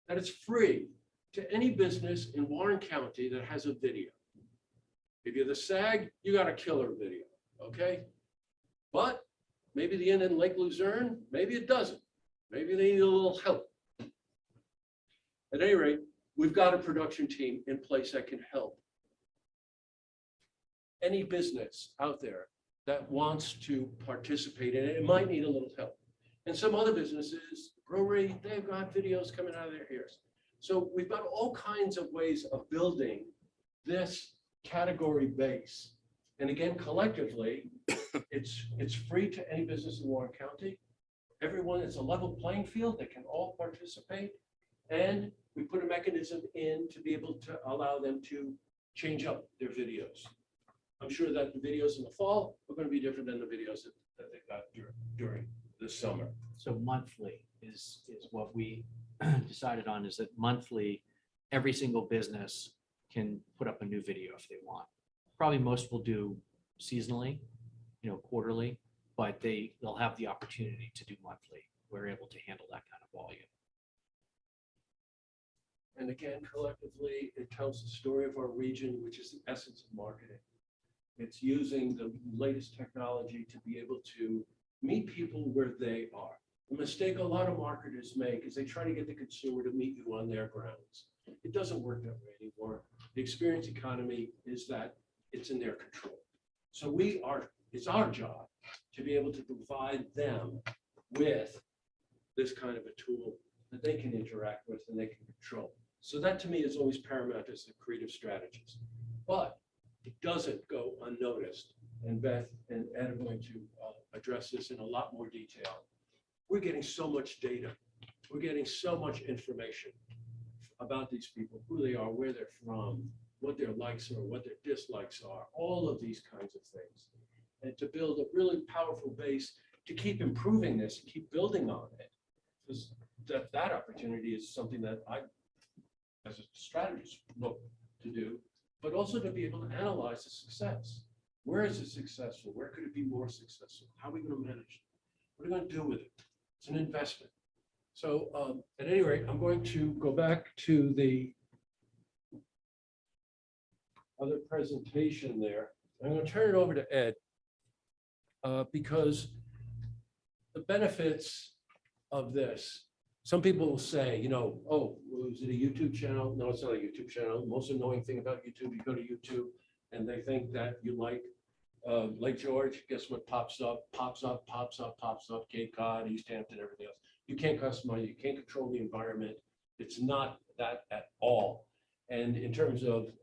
That it's free to any business in Warren County that has a video. If you're the SAG, you got a killer video, okay? But maybe the Inn in Lake Luzerne, maybe it doesn't. Maybe they need a little help. At any rate, we've got a production team in place that can help any business out there that wants to participate in it. It might need a little help. And some other businesses, brewery, they've got videos coming out of their ears. So we've got all kinds of ways of building this category base. And again, collectively, it's free to any business in Warren County. Everyone, it's a level playing field. They can all participate. And we put a mechanism in to be able to allow them to change up their videos. I'm sure that the videos in the fall are going to be different than the videos that they got during this summer. So monthly is what we decided on, is that monthly, every single business can put up a new video if they want. Probably most will do seasonally, quarterly, but they'll have the opportunity to do monthly. We're able to handle that kind of volume. And again, collectively, it tells the story of our region, which is the essence of marketing. It's using the latest technology to be able to meet people where they are. The mistake a lot of marketers make is they try to get the consumer to meet you on their grounds. It doesn't work that way anymore. The experience economy is that it's in their control. So it's our job to be able to provide them with this kind of a tool that they can interact with and they can control. So that to me is always paramount as the creative strategies. But it doesn't go unnoticed. And Beth and Ed are going to address this in a lot more detail. We're getting so much data. We're getting so much information about these people, who they are, where they're from, what their likes are, what their dislikes are, all of these kinds of things. And to build a really powerful base to keep improving this, keep building on it. Because that opportunity is something that I, as a strategist, look to do, but also to be able to analyze the success. Where is it successful? Where could it be more successful? How are we going to manage it? What are we going to do with it? It's an investment. So at any rate, I'm going to go back to the other presentation there. I'm going to turn it over to Ed because the benefits of this, some people will say, oh, is it a YouTube channel? No, it's not a YouTube channel. The most annoying thing about YouTube, you go to YouTube and they think that you like Lake George. Guess what pops up, Cape Cod, East Hampton, everything else. You can't customize, you can't control the environment. It's not that at all. And in terms of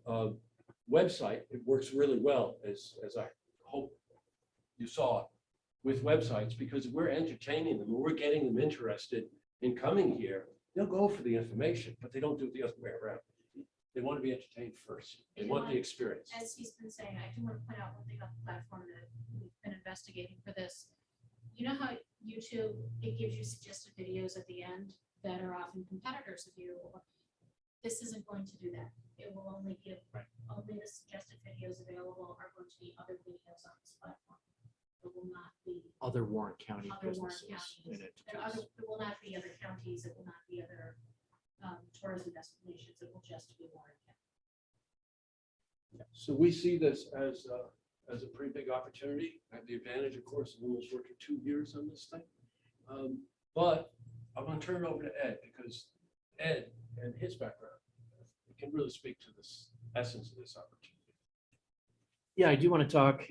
website, it works really well, as I hope you saw with websites, because we're entertaining them, we're getting them interested in coming here. They'll go for the information, but they don't do it the other way around. They want to be entertained first. They want the experience. As he's been saying, I do want to point out one thing about the platform that we've been investigating for this. You know how YouTube, it gives you suggested videos at the end that are often competitors of you. This isn't going to do that. It will only give, only the suggested videos available are going to be other videos on this platform. It will not be Other Warren County other Warren businesses counties. and entities. It will not be other counties. It will not be other tourism destinations. It will just be Warren County. So we see this as a pretty big opportunity. I have the advantage, of course, of almost working 2 years on this thing. But I'm going to turn it over to Ed, because Ed and his background can really speak to this essence of this opportunity. Yeah, I do want to talk,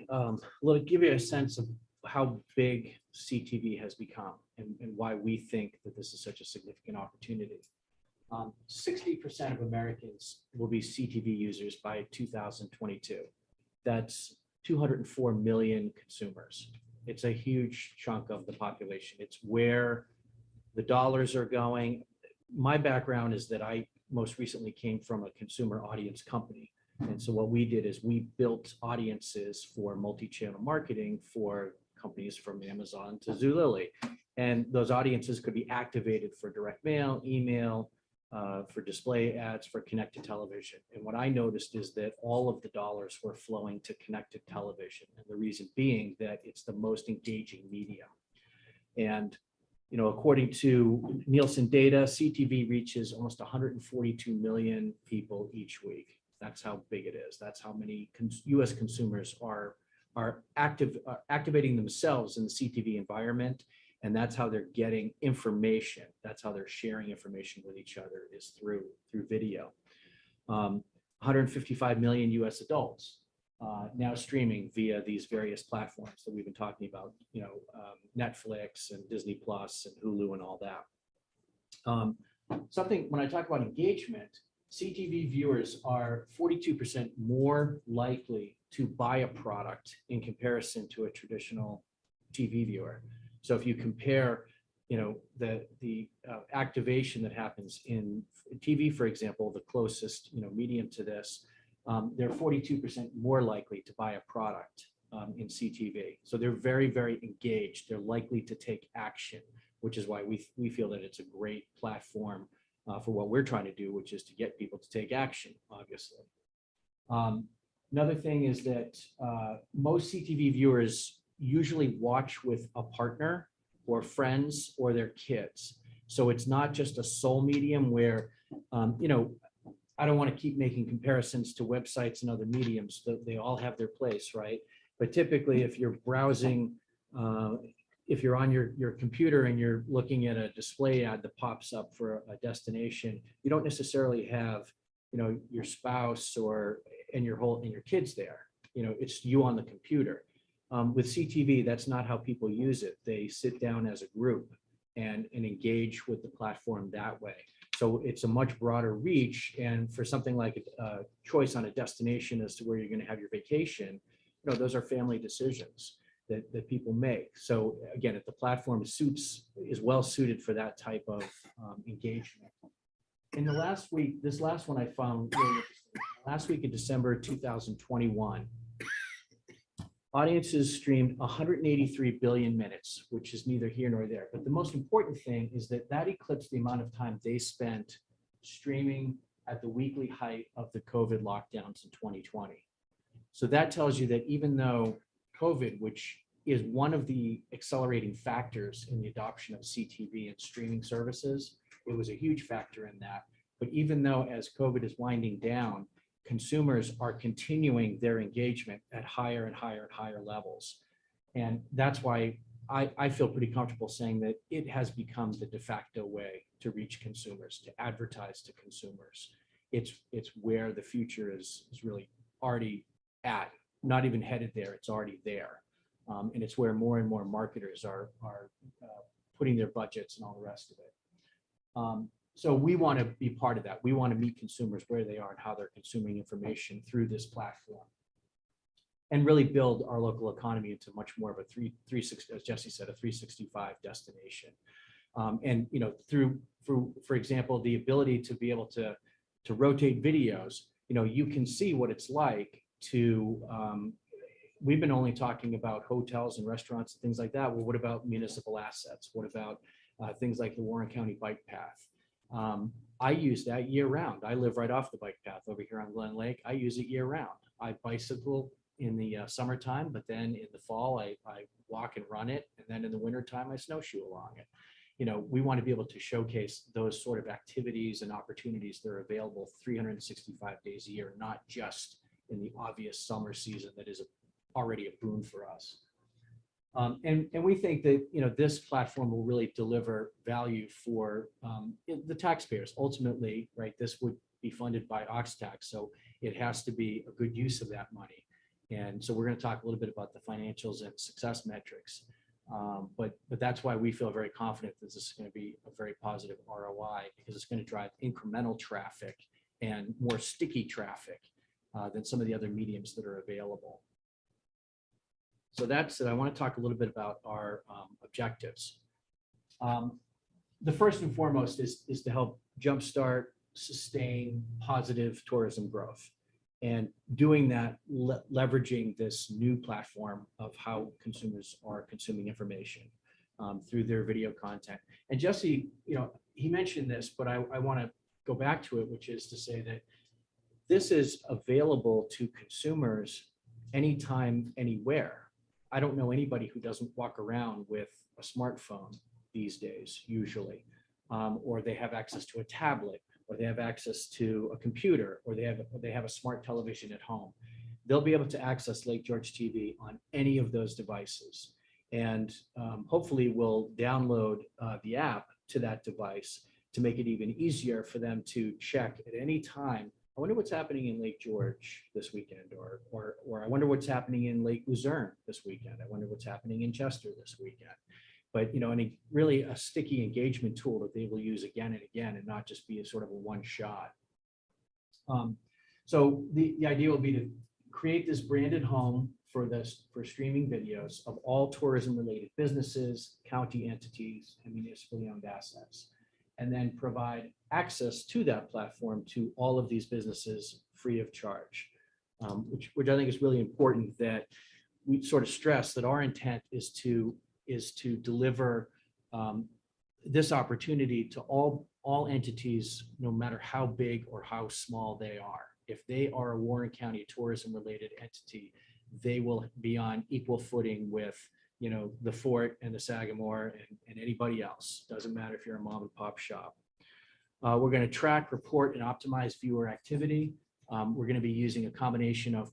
give you a sense of how big CTV has become and why we think that this is such a significant opportunity. 60% of Americans will be CTV users by 2022. That's 204 million consumers. It's a huge chunk of the population. It's where the dollars are going. My background is that I most recently came from a consumer audience company. And so what we did is we built audiences for multi-channel marketing for companies from Amazon to Zulily. And those audiences could be activated for direct mail, email, for display ads, for connected television. And what I noticed is that all of the dollars were flowing to connected television. And the reason being that it's the most engaging medium. And according to Nielsen data, CTV reaches almost 142 million people each week. That's how big it is. That's how many US consumers are activating themselves in the CTV environment. And that's how they're getting information. That's how they're sharing information with each other, is through video. 155 million US adults now streaming via these various platforms that we've been talking about, Netflix and Disney Plus and Hulu and all that. When I talk about engagement, CTV viewers are 42% more likely to buy a product in comparison to a traditional TV viewer. So if you compare, the activation that happens in TV, for example, the closest, medium to this, they're 42% more likely to buy a product in CTV. So they're very, very engaged. They're likely to take action, which is why we feel that it's a great platform for what we're trying to do, which is to get people to take action, obviously. Another thing is that most CTV viewers usually watch with a partner or friends or their kids. So it's not just a sole medium where, you know, I don't want to keep making comparisons to websites and other mediums. They all have their place, right? But typically, if you're browsing, if you're on your computer and you're looking at a display ad that pops up for a destination, you don't necessarily have, you know, your spouse and your kids there. You know, it's you on the computer. With CTV, that's not how people use it. They sit down as a group and engage with the platform that way. So it's a much broader reach. And for something like a choice on a destination as to where you're going to have your vacation, you know, those are family decisions that people make. So again, if the platform is well suited for that type of engagement. In the last week, this last one I found really interesting. Last week in December 2021, audiences streamed 183 billion minutes, which is neither here nor there. But the most important thing is that eclipsed the amount of time they spent streaming at the weekly height of the COVID lockdowns in 2020. So that tells you that even though COVID, which is one of the accelerating factors in the adoption of CTV and streaming services, it was a huge factor in that. But even though as COVID is winding down, consumers are continuing their engagement at higher and higher and higher levels. And that's why I feel pretty comfortable saying that it has become the de facto way to reach consumers, to advertise to consumers. It's where the future is really already at, not even headed there, it's already there. And it's where more and more marketers are putting their budgets and all the rest of it. So we want to be part of that. We want to meet consumers where they are and how they're consuming information through this platform, and really build our local economy into much more of a 360, as Jesse said, a 365 destination. And you know, through for example, the ability to be able to rotate videos. You know, you can see what it's like to. We've been only talking about hotels and restaurants and things like that. Well, what about municipal assets? What about things like the Warren County Bike Path? I use that year round. I live right off the bike path over here on Glen Lake. I use it year round. I bicycle in the summertime, but then in the fall, I walk and run it. And then in the wintertime, I snowshoe along it. You know, we want to be able to showcase those sort of activities and opportunities that are available 365 days a year, not just in the obvious summer season that is already a boon for us. And we think that, you know, this platform will really deliver value for the taxpayers. Ultimately, right, this would be funded by Ox tax, so it has to be a good use of that money. And so we're going to talk a little bit about the financials and success metrics. But that's why we feel very confident that this is going to be a very positive ROI, because it's going to drive incremental traffic and more sticky traffic than some of the other mediums that are available. So that's it. I want to talk a little bit about our objectives. The first and foremost is to help jumpstart, sustain positive tourism growth. And doing that, leveraging this new platform of how consumers are consuming information through their video content. And Jesse, you know, he mentioned this, but I want to go back to it, which is to say that this is available to consumers anytime, anywhere. I don't know anybody who doesn't walk around with a smartphone these days, usually, or they have access to a tablet, or they have access to a computer, or they have a smart television at home. They'll be able to access Lake George TV on any of those devices, and hopefully we'll download the app to that device to make it even easier for them to check at any time. I wonder what's happening in Lake George this weekend, or I wonder what's happening in Lake Luzerne this weekend. I wonder what's happening in Chester this weekend. But, you know, and really a sticky engagement tool that they will use again and again, and not just be a sort of a one shot. So the idea will be to create this branded home for streaming videos of all tourism related businesses, county entities, and municipally owned assets, and then provide access to that platform to all of these businesses free of charge, which I think is really important, that we sort of stress that our intent is to deliver this opportunity to all entities, no matter how big or how small they are. If they are a Warren County tourism related entity, they will be on equal footing with, you know, the Fort and the Sagamore and anybody else. Doesn't matter if you're a mom and pop shop. We're going to track, report, and optimize viewer activity. We're going to be using a combination of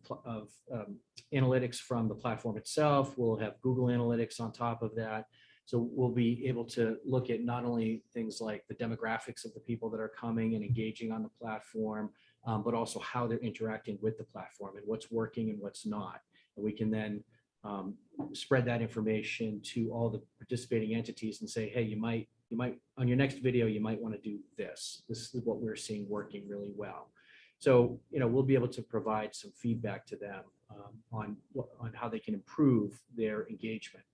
analytics from the platform itself. We'll have Google Analytics on top of that. So we'll be able to look at not only things like the demographics of the people that are coming and engaging on the platform, but also how they're interacting with the platform and what's working and what's not. And we can then spread that information to all the participating entities and say, hey, you might on your next video, you might want to do this. This is what we're seeing working really well. So, you know, we'll be able to provide some feedback to them on how they can improve their engagement.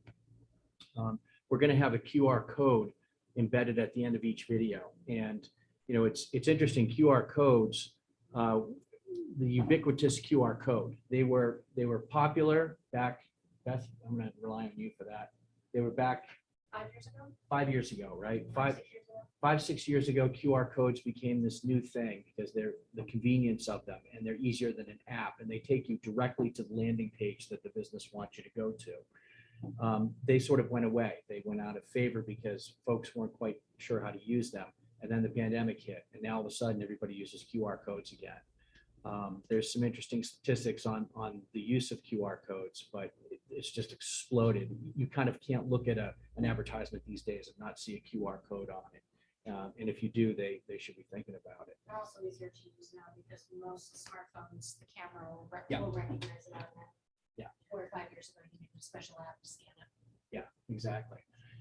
We're going to have a QR code embedded at the end of each video. And, you know, it's interesting, QR codes, the ubiquitous QR code, they were popular back, Beth, I'm going to rely on you for that. They were back 5 years ago. 5 years ago, right? 6 years ago. 5-6 years ago, QR codes became this new thing because they're the convenience of them, and they're easier than an app, and they take you directly to the landing page that the business wants you to go to. They sort of went away. They went out of favor because folks weren't quite sure how to use them. And then the pandemic hit, and now all of a sudden everybody uses QR codes again. There's some interesting statistics on the use of QR codes, but it's just exploded. You kind of can't look at an advertisement these days and not see a QR code on it. And if you do, they should be thinking about it. They're also easier to use now because most smartphones, the camera will Yeah. will recognize it on that. Yeah. 4 or 5 years ago, you needed a special app to scan it. Yeah, exactly.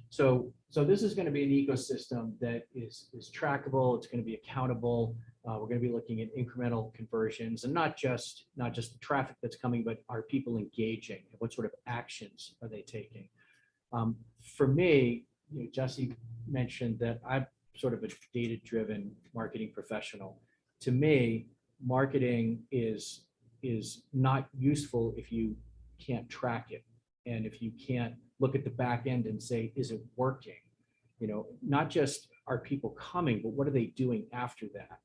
So this is going to be an ecosystem that is trackable. It's going to be accountable. We're going to be looking at incremental conversions, and not just the traffic that's coming, but are people engaging? What sort of actions are they taking? For me, you know, Jesse mentioned that I'm sort of a data-driven marketing professional. To me, marketing is not useful if you can't track it, and if you can't look at the back end and say, is it working? You know, not just are people coming, but what are they doing after that?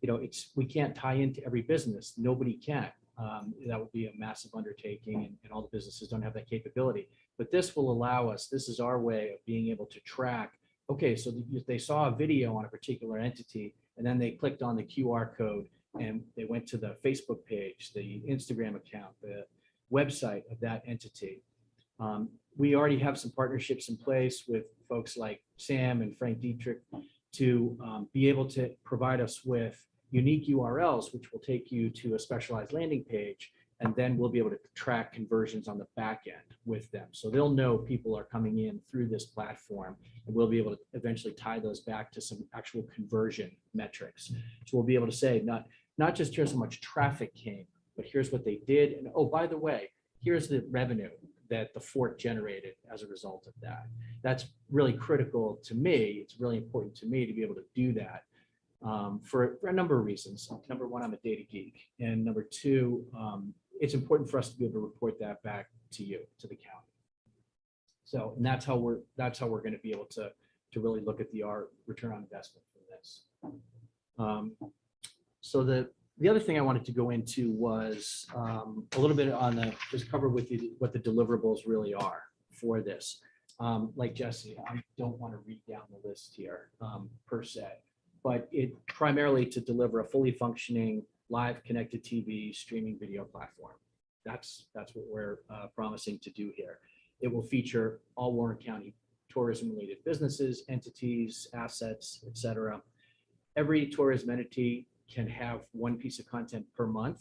You know, we can't tie into every business. Nobody can. That would be a massive undertaking, and all the businesses don't have that capability. But this will allow us, this is our way of being able to track, okay, so they saw a video on a particular entity, and then they clicked on the QR code, and they went to the Facebook page, the Instagram account, the website of that entity. We already have some partnerships in place with folks like Sam and Frank Dietrich to be able to provide us with unique URLs, which will take you to a specialized landing page, and then we'll be able to track conversions on the back end with them. So they'll know people are coming in through this platform, and we'll be able to eventually tie those back to some actual conversion metrics. So we'll be able to say, not just here's how much traffic came, but here's what they did. And oh, by the way, here's the revenue that the Fort generated as a result of that. That's really critical to me. It's really important to me to be able to do that for a number of reasons. Number one, I'm a data geek. And number two, it's important for us to be able to report that back to you, to the county. So, and that's how we're going to be able to really look at our return on investment from this. So the other thing I wanted to go into was a little bit on just cover with you what the deliverables really are for this. Like Jesse, I don't want to read down the list here per se, but it primarily to deliver a fully functioning live connected TV streaming video platform. That's what we're promising to do here. It will feature all Warren County tourism related businesses, entities, assets, etc. Every tourism entity can have one piece of content per month.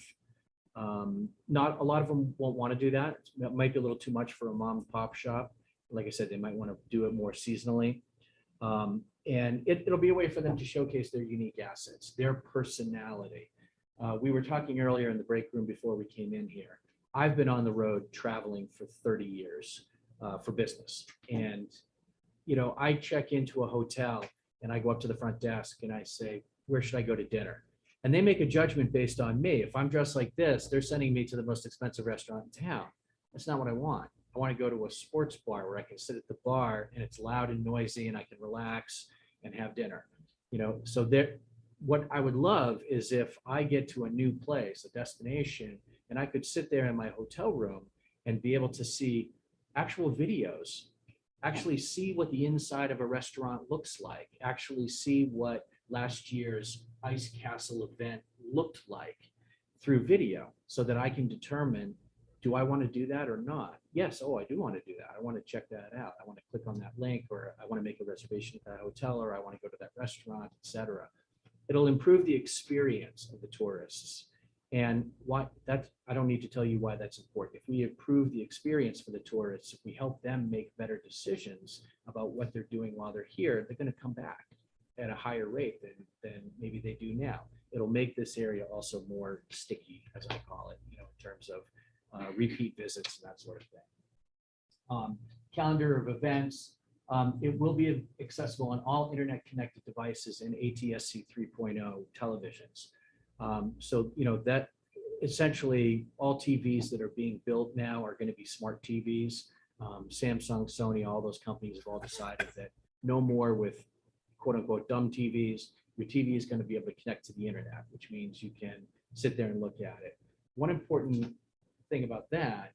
Not a lot of them won't want to do that. That might be a little too much for a mom and pop shop. Like I said, they might want to do it more seasonally. And it'll be a way for them to showcase their unique assets, their personality. We were talking earlier in the break room before we came in here. I've been on the road traveling for 30 years for business. And, you know, I check into a hotel and I go up to the front desk and I say, where should I go to dinner? And they make a judgment based on me. If I'm dressed like this, they're sending me to the most expensive restaurant in town. That's not what I want. I want to go to a sports bar where I can sit at the bar and it's loud and noisy and I can relax and have dinner. So there, what I would love is if I get to a new place, a destination, and I could sit there in my hotel room and be able to see actual videos, actually see what the inside of a restaurant looks like, actually see what last year's Ice Castle event looked like through video, so that I can determine, do I want to do that or not? Yes, oh, I do want to do that. I want to check that out. I want to click on that link, or I want to make a reservation at that hotel, or I want to go to that restaurant, etc. It'll improve the experience of the tourists. And why that, I don't need to tell you why that's important. If we improve the experience for the tourists, if we help them make better decisions about what they're doing while they're here, they're going to come back at a higher rate than maybe they do now. It'll make this area also more sticky, as I call it, in terms of repeat visits and that sort of thing. Calendar of events. It will be accessible on all internet connected devices and ATSC 3.0 televisions. So, that essentially all TVs that are being built now are going to be smart TVs. Samsung, Sony, all those companies have all decided that no more with quote unquote dumb TVs. Your TV is going to be able to connect to the internet, which means you can sit there and look at it. One important thing about that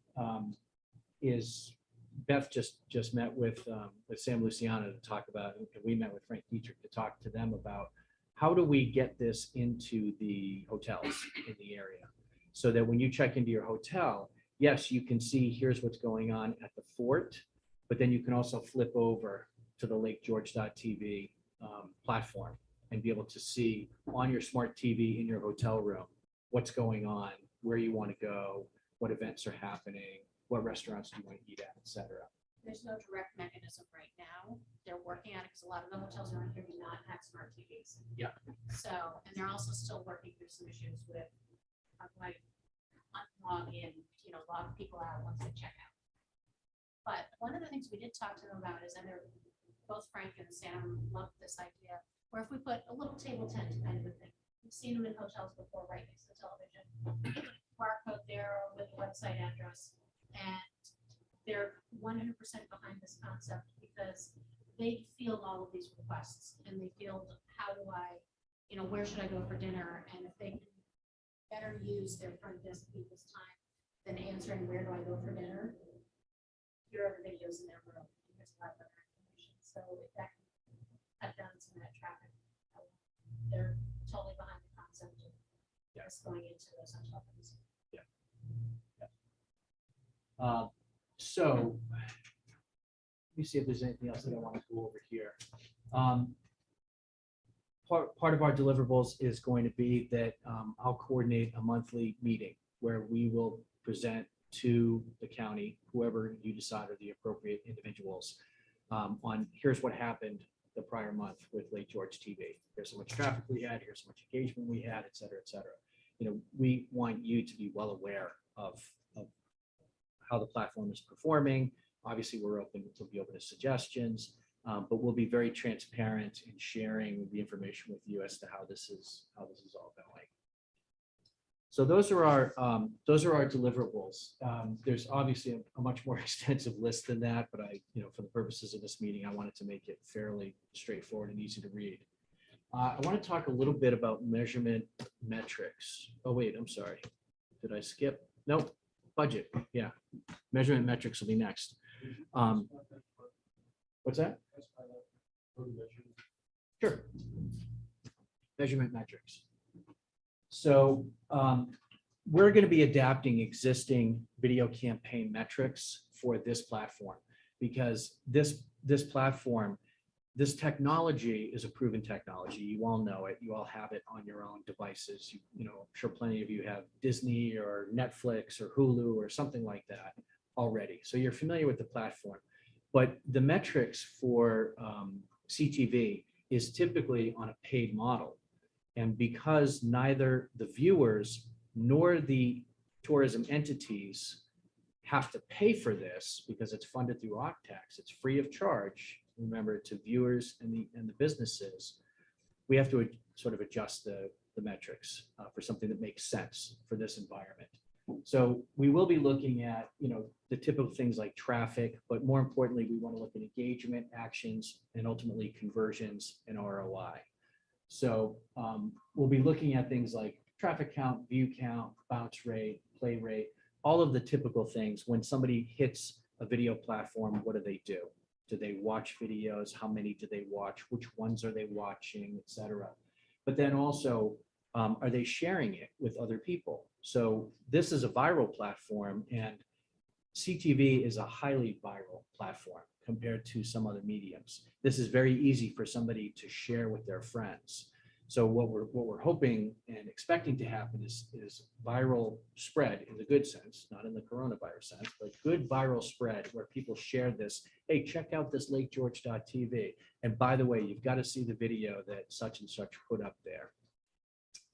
is Beth just met with Sam Luciano to talk about, and we met with Frank Dietrich to talk to them about how do we get this into the hotels in the area, so that when you check into your hotel, yes, you can see here's what's going on at the fort, but then you can also flip over to the LakeGeorge.tv platform and be able to see on your smart TV in your hotel room what's going on, where you want to go, what events are happening, what restaurants do you want to eat at, etc. There's no direct mechanism right now. They're working on it because a lot of the hotels around here do not have smart TVs. Yeah. So, and they're also still working through some issues with like unlog in, log people out once they check out. But one of the things we did talk to them about is, and they're both Frank and Sam loved this idea, where if we put a little table tent kind of a thing, we've seen them in hotels before, right next to the television, barcode there with the website address, and they're 100% behind this concept because they field all of these requests and they field, how do I, where should I go for dinner? And if they can better use their front desk people's time than answering where do I go for dinner, here are the videos in their room. Here's a lot of other information. So if that can cut down some of that traffic, they're totally behind the concept of just going into those hotel rooms. So let me see if there's anything else that I want to go over here. Part of our deliverables is going to be that I'll coordinate a monthly meeting where we will present to the county, whoever you decide are the appropriate individuals, on here's what happened the prior month with Lake George TV. Here's how much traffic we had, here's how much engagement we had, et cetera, et cetera. We want you to be well aware of how the platform is performing. Obviously, we'll be open to suggestions, but we'll be very transparent in sharing the information with you as to how this is all going. So those are our deliverables. There's obviously a much more extensive list than that, but for the purposes of this meeting, I wanted to make it fairly straightforward and easy to read. I want to talk a little bit about measurement metrics. Oh wait, I'm sorry. Did I skip? Nope. Budget. Yeah. Measurement metrics will be next. What's that? Sure. Measurement metrics. So we're going to be adapting existing video campaign metrics for this platform, because this platform, this technology is a proven technology. You all know it. You all have it on your own devices. I'm sure plenty of you have Disney or Netflix or Hulu or something like that already. So you're familiar with the platform. But the metrics for CTV is typically on a paid model. And because neither the viewers nor the tourism entities have to pay for this, because it's funded through OCTAX, it's free of charge, remember, to viewers and the businesses, we have to sort of adjust the metrics for something that makes sense for this environment. So we will be looking at, the typical things like traffic, but more importantly, we want to look at engagement, actions, and ultimately conversions and ROI. So we'll be looking at things like traffic count, view count, bounce rate, play rate, all of the typical things. When somebody hits a video platform, what do they do? Do they watch videos? How many do they watch? Which ones are they watching, et cetera? But then also, are they sharing it with other people? So this is a viral platform, and CTV is a highly viral platform compared to some other mediums. This is very easy for somebody to share with their friends. So what we're hoping and expecting to happen is viral spread in the good sense, not in the coronavirus sense, but good viral spread where people share this. Hey, check out this LakeGeorge.tv. And by the way, you've got to see the video that such and such put up there.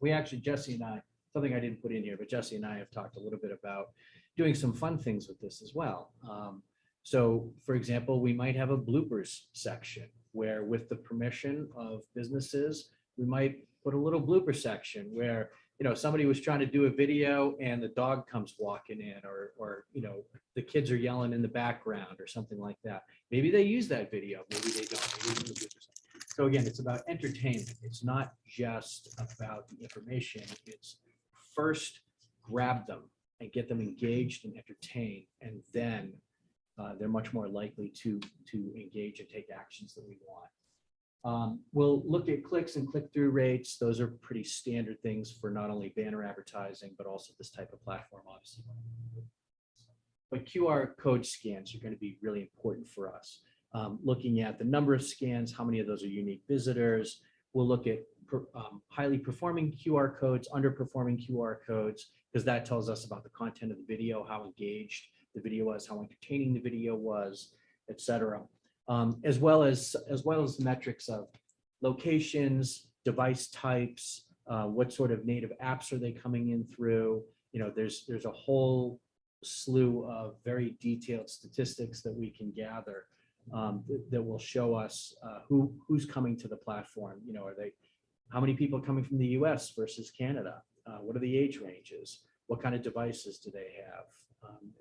We actually, Jesse and I, something I didn't put in here, but Jesse and I have talked a little bit about doing some fun things with this as well. So for example, we might have a bloopers section where, with the permission of businesses, we might put a little blooper section where, somebody was trying to do a video and the dog comes walking in, or the kids are yelling in the background or something like that. Maybe they use that video, maybe they don't. Maybe it's in the blooper section. So again, it's about entertainment. It's not just about the information. It's first grab them and get them engaged and entertained, and then they're much more likely to engage and take actions that we want. We'll look at clicks and click-through rates. Those are pretty standard things for not only banner advertising, but also this type of platform, obviously. But QR code scans are going to be really important for us. Looking at the number of scans, how many of those are unique visitors. We'll look at highly performing QR codes, underperforming QR codes, because that tells us about the content of the video, how engaged the video was, how entertaining the video was, et cetera. As well as the metrics of locations, device types, what sort of native apps are they coming in through. There's a whole slew of very detailed statistics that we can gather that will show us who's coming to the platform. How many people are coming from the US versus Canada? What are the age ranges? What kind of devices do they have?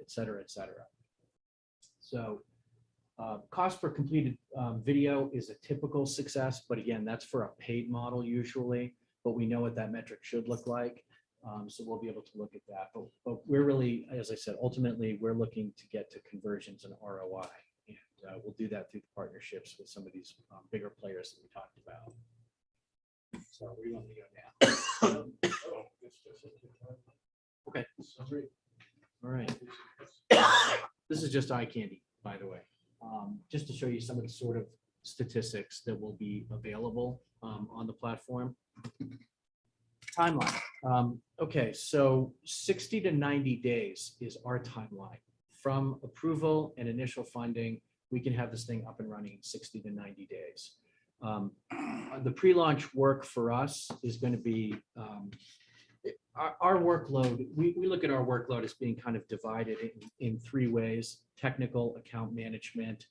Et cetera, et cetera. So cost per completed video is a typical success, but again, that's for a paid model usually, but we know what that metric should look like. So we'll be able to look at that. But we're really, as I said, ultimately, we're looking to get to conversions and ROI. And we'll do that through the partnerships with some of these bigger players that we talked about. So where do you want me to go now? Okay. All right. This is just eye candy, by the way, just to show you some of the sort of statistics that will be available on the platform. Timeline. Okay, so 60 to 90 days is our timeline. From approval and initial funding, we can have this thing up and running in 60 to 90 days. The pre-launch work for us is going to be our workload. We look at our workload as being kind of divided in three ways: technical, account management,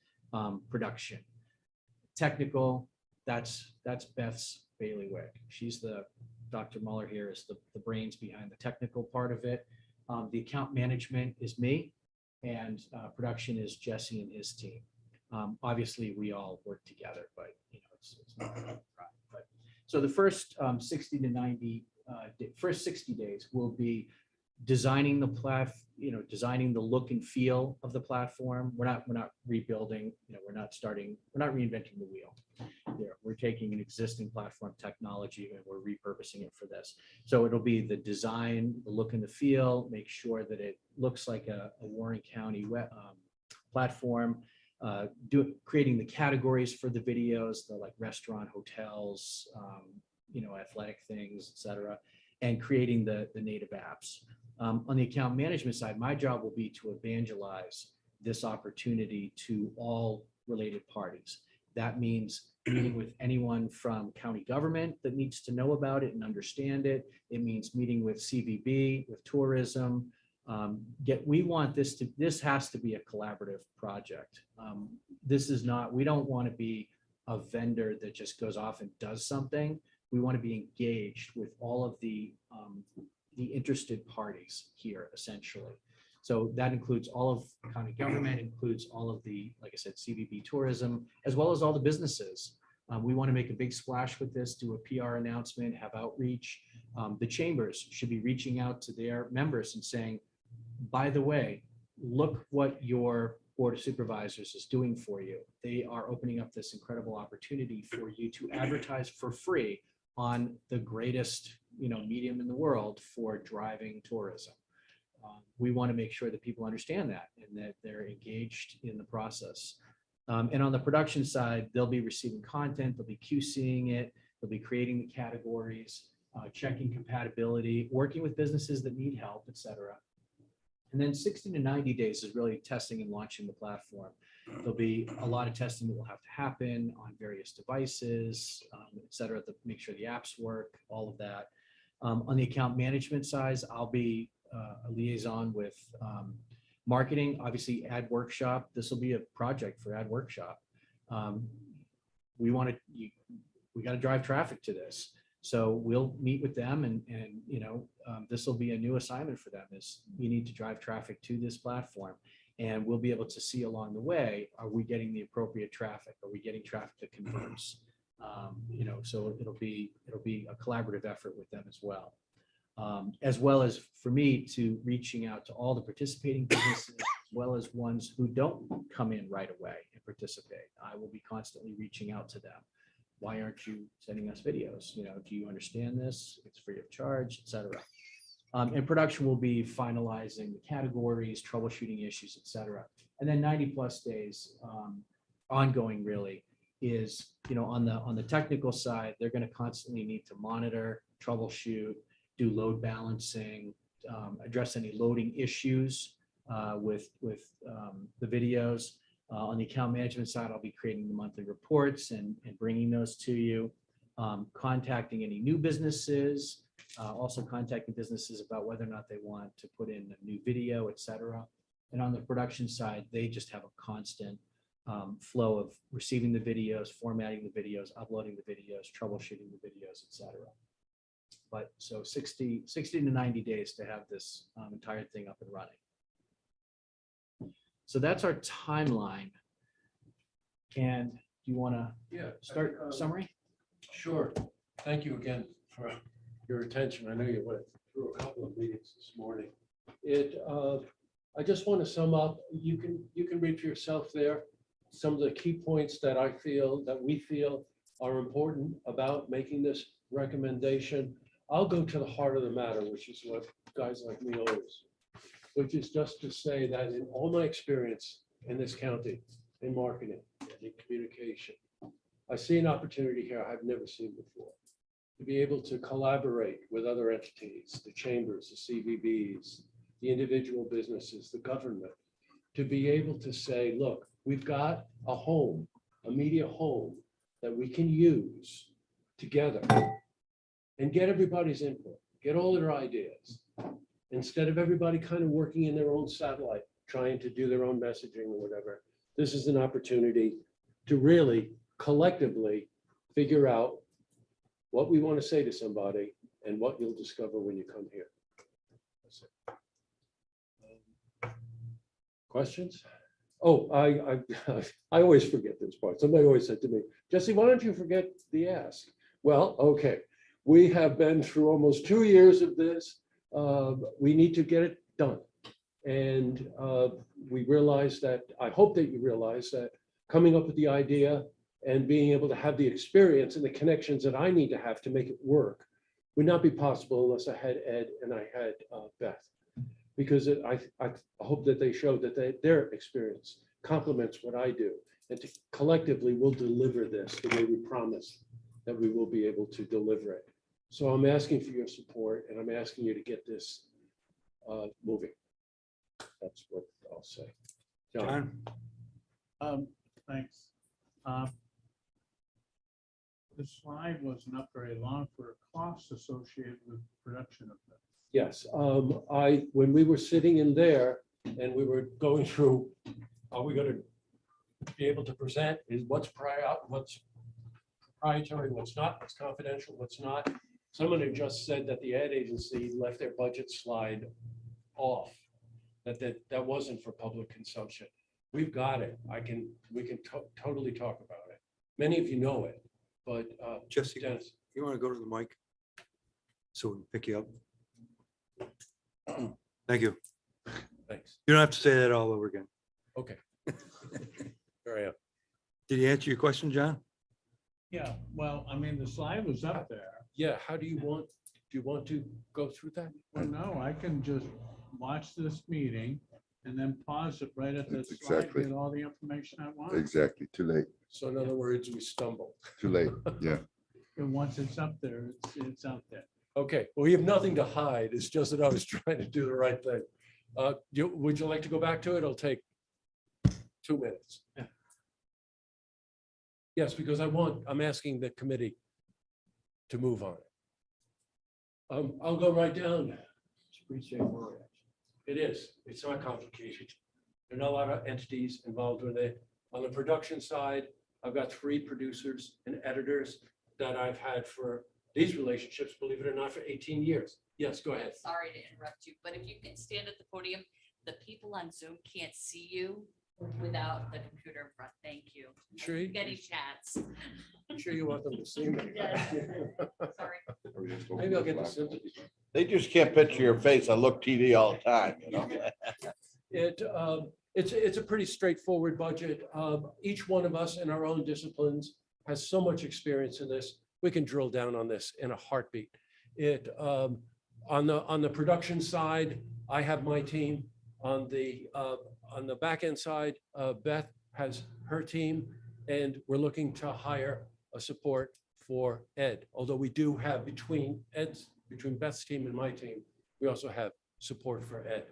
production. Technical, that's Beth's bailiwick. She's Dr. Muller here is the brains behind the technical part of it. The account management is me, and production is Jesse and his team. Obviously, we all work together, but it's not right. But so the first 60 to 90 first 60 days will be designing the designing the look and feel of the platform. We're not rebuilding. We're not reinventing the wheel. We're taking an existing platform technology and we're repurposing it for this. So it'll be the design, the look and the feel. Make sure that it looks like a Warren County platform. Creating the categories for the videos, like restaurant, hotels, athletic things, et cetera, and creating the native apps. On the account management side, my job will be to evangelize this opportunity to all related parties. That means meeting with anyone from county government that needs to know about it and understand it. It means meeting with CVB, with tourism. We want this has to be a collaborative project. We don't want to be a vendor that just goes off and does something. We want to be engaged with all of the the interested parties here essentially. So that includes all of county government, includes all of the, like I said, CVB tourism, as well as all the businesses. We want to make a big splash with this, do a PR announcement, have outreach. The chambers should be reaching out to their members and saying, by the way, look what your Board of Supervisors is doing for you. They are opening up this incredible opportunity for you to advertise for free on the greatest, medium in the world for driving tourism. We want to make sure that people understand that and that they're engaged in the process. And on the production side, they'll be receiving content, they'll be QCing it, they'll be creating the categories, checking compatibility, working with businesses that need help, et cetera. And then 60 to 90 days is really testing and launching the platform. There'll be a lot of testing that will have to happen on various devices, et cetera, to make sure the apps work, all of that. On the account management side, I'll be a liaison with marketing, obviously Ad Workshop. This will be a project for Ad Workshop. We got to drive traffic to this. So we'll meet with them and this will be a new assignment for them is you need to drive traffic to this platform and we'll be able to see along the way, are we getting the appropriate traffic? Are we getting traffic that converts? So it'll be a collaborative effort with them as well as for me to reaching out to all the participating businesses, as well as ones who don't come in right away and participate. I will be constantly reaching out to them. Why aren't you sending us videos? Do you understand this? It's free of charge, et cetera. And production will be finalizing the categories, troubleshooting issues, et cetera. And then 90+ days ongoing really is, on the technical side, they're going to constantly need to monitor, troubleshoot, do load balancing, address any loading issues with the videos. On the account management side, I'll be creating the monthly reports and bringing those to you, contacting any new businesses, also contacting businesses about whether or not they want to put in a new video, et cetera. And on the production side, they just have a constant flow of receiving the videos, formatting the videos, uploading the videos, troubleshooting the videos, et cetera. But so 60 to 90 days to have this entire thing up and running. So that's our timeline. And do you want to start summary? Sure. Thank you again for your attention. I know you went through a couple of meetings this morning. I just want to sum up. You can read for yourself there some of the key points that we feel are important about making this recommendation. I'll go to the heart of the matter, which is what guys like me always, which is just to say that in all my experience in this county, in marketing, in communication, I see an opportunity here I've never seen before, to be able to collaborate with other entities, the chambers, the CVBs, the individual businesses, the government, to be able to say, look, we've got a home, a media home that we can use together and get everybody's input, get all their ideas, instead of everybody kind of working in their own satellite, trying to do their own messaging or whatever. This is an opportunity to really collectively figure out what we want to say to somebody and what you'll discover when you come here. That's it. Questions? Oh, I always forget this part. Somebody always said to me, Jesse, why don't you forget the ask? Well, okay. We have been through almost 2 years of this. We need to get it done. And we realize that, I hope that you realize that coming up with the idea and being able to have the experience and the connections that I need to have to make it work would not be possible unless I had Ed and I had Beth. Because I hope that they show that their experience complements what I do. And collectively, we'll deliver this the way we promise that we will be able to deliver it. So I'm asking for your support and I'm asking you to get this moving. That's what I'll say. John? Thanks. The slide wasn't up very long for costs associated with production of that. Yes, when we were sitting in there and we were going through, are we going to be able to present is what's proprietary, what's not, what's confidential, what's not. Someone had just said that the ad agency left their budget slide off, that wasn't for public consumption. We've got it. We can totally talk about it. Many of you know it, but Jesse, Dennis, you want to go to the mic? So we can pick you up. Thank you. thanks. You don't have to say that all over again. Okay. There I am. Did he answer your question, John? Yeah, well, I mean, the slide was up there. Yeah, do you want to go through that? Well, no, I can just watch this meeting and then pause it right at the That's slide, exactly- get all the information I want. Exactly. Too late. So in other words, we stumbled. Too late. Yeah. And once it's up there, it's out there. Okay, well, you have nothing to hide. It's just that I was trying to do the right thing. Would you like to go back to it? It'll take 2 minutes. Yeah. Yes, because I'm asking the committee to move on. I'll go right down. It's pretty straightforward. It is. It's not complicated. There are not a lot of entities involved with it. On the production side, I've got 3 producers and editors that I've had for these relationships, believe it or not, for 18 years. Yes, go ahead. Sorry to interrupt you, but if you can stand at the podium, the people on Zoom can't see you without the computer in front. Thank you. Sure you- Getting chats. I'm sure you want them to see me. Sorry. Maybe I'll get the symptoms. They just can't picture your face on Look TV all the time, you know? It's a pretty straightforward budget. Each one of us in our own disciplines has so much experience in this. We can drill down on this in a heartbeat. On the production side, I have my team. On the back end side, Beth has her team, and we're looking to hire a support for Ed. Although we do have between Beth's team and my team, we also have support for Ed.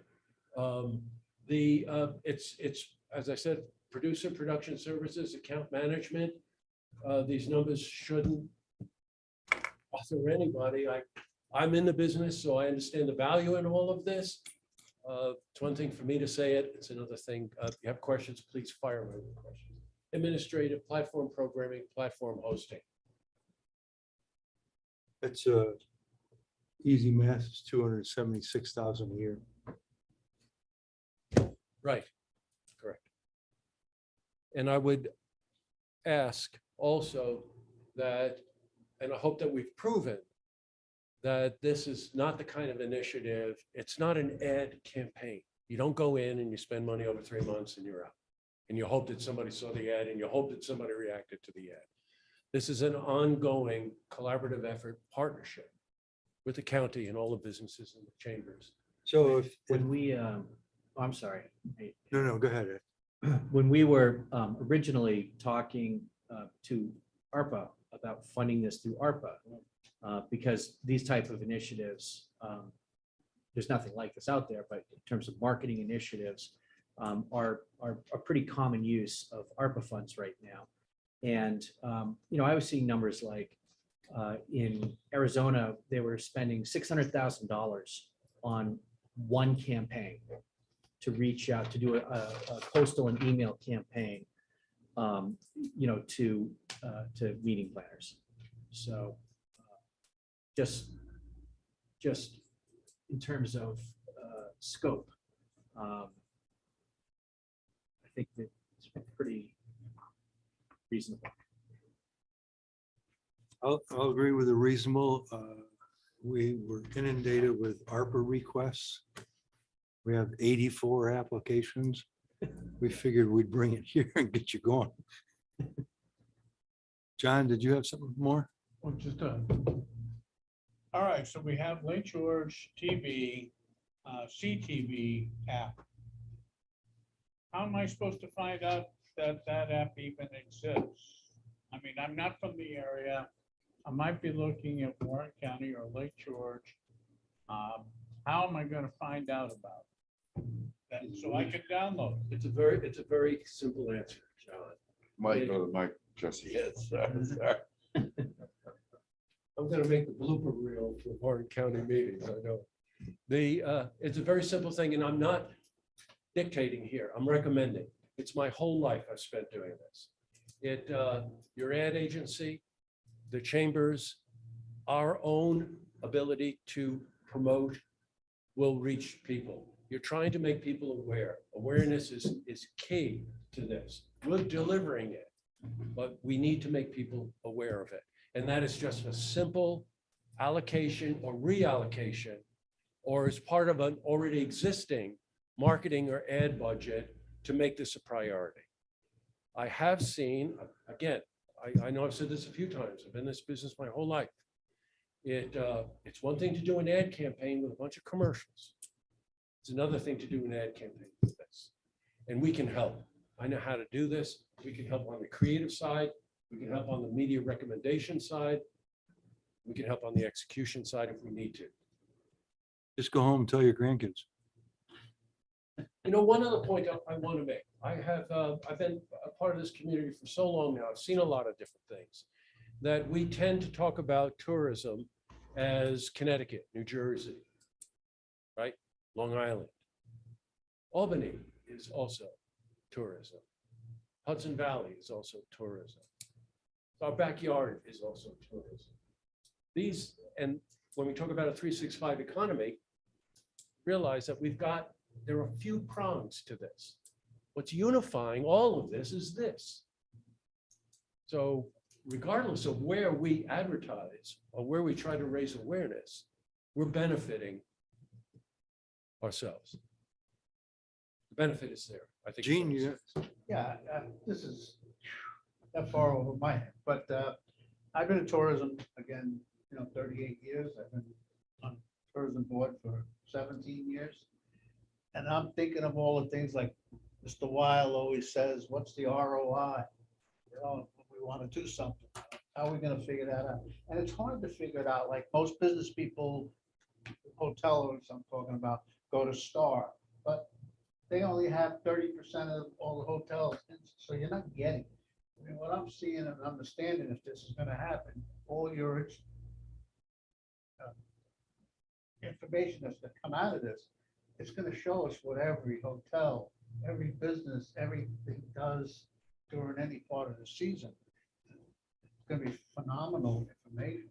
It's as I said, production services, account management. These numbers shouldn't bother anybody. I'm in the business, so I understand the value in all of this. It's one thing for me to say it. It's another thing. If you have questions, please fire away with questions. Administrative, platform programming, platform hosting. It's easy math, it's 276,000 a year. Right, correct. And I would ask also that, and I hope that we've proven that this is not the kind of initiative, it's not an ad campaign. You don't go in and you spend money over 3 months and you're out. And you hope that somebody saw the ad and you hope that somebody reacted to the ad. This is an ongoing collaborative effort partnership with the county and all the businesses and the chambers. So if, When we, I'm sorry. no, go ahead, Ed. When we were originally talking to ARPA about funding this through ARPA, because these type of initiatives, there's nothing like this out there, but in terms of marketing initiatives, are a pretty common use of ARPA funds right now. And, I was seeing numbers like in Arizona, they were spending $600,000 on one campaign to reach out, to do a postal and email campaign, to meeting planners. So just in terms of scope, I think that it's pretty reasonable. I'll agree with the reasonable. We were inundated with ARPA requests. We have 84 applications. We figured we'd bring it here and get you going. John, did you have something more? Well, all right, so we have Lake George TV, CTV app. How am I supposed to find out that that app even exists? I mean, I'm not from the area. I might be looking at Warren County or Lake George. How am I going to find out about that so I can download it? It's a very simple answer, John. Mike, go to Mike, Jesse. Yes, sir. I'm gonna make the blooper reel for Warren County meetings, I know. It's a very simple thing, and I'm not dictating here, I'm recommending. It's my whole life I've spent doing this. Your ad agency, the chambers, our own ability to promote will reach people. You're trying to make people aware. Awareness is key to this. We're delivering it, but we need to make people aware of it. And that is just a simple allocation or reallocation, or as part of an already existing marketing or ad budget to make this a priority. I have seen, again, I know I've said this a few times. I've been in this business my whole life. It's one thing to do an ad campaign with a bunch of commercials. It's another thing to do an ad campaign with this. And we can help. I know how to do this. We can help on the creative side. We can help on the media recommendation side. We can help on the execution side if we need to. Just go home and tell your grandkids. You know, one other point I want to make. I've been a part of this community for so long now. I've seen a lot of different things that we tend to talk about tourism as Connecticut, New Jersey, right? Long Island. Albany is also tourism. Hudson Valley is also tourism. Our backyard is also tourism. These, and when we talk about a 365 economy, realize that there are a few prongs to this. What's unifying all of this is this. So regardless of where we advertise or where we try to raise awareness, we're benefiting ourselves. The benefit is there. I think. Gene, Yeah, this is that far over my head, but I've been in tourism again, 38 years. I've been on tourism board for 17 years. And I'm thinking of all the things like Mr. Weil always says, what's the ROI? We want to do something. How are we going to figure that out? And it's hard to figure it out. Like most business people, hoteliers I'm talking about, go to Star, but they only have 30% of all the hotels. So you're not getting. I mean, what I'm seeing and understanding, if this is going to happen, all your information that's going to come out of this, it's going to show us what every hotel, every business, everything does during any part of the season. It's going to be phenomenal information.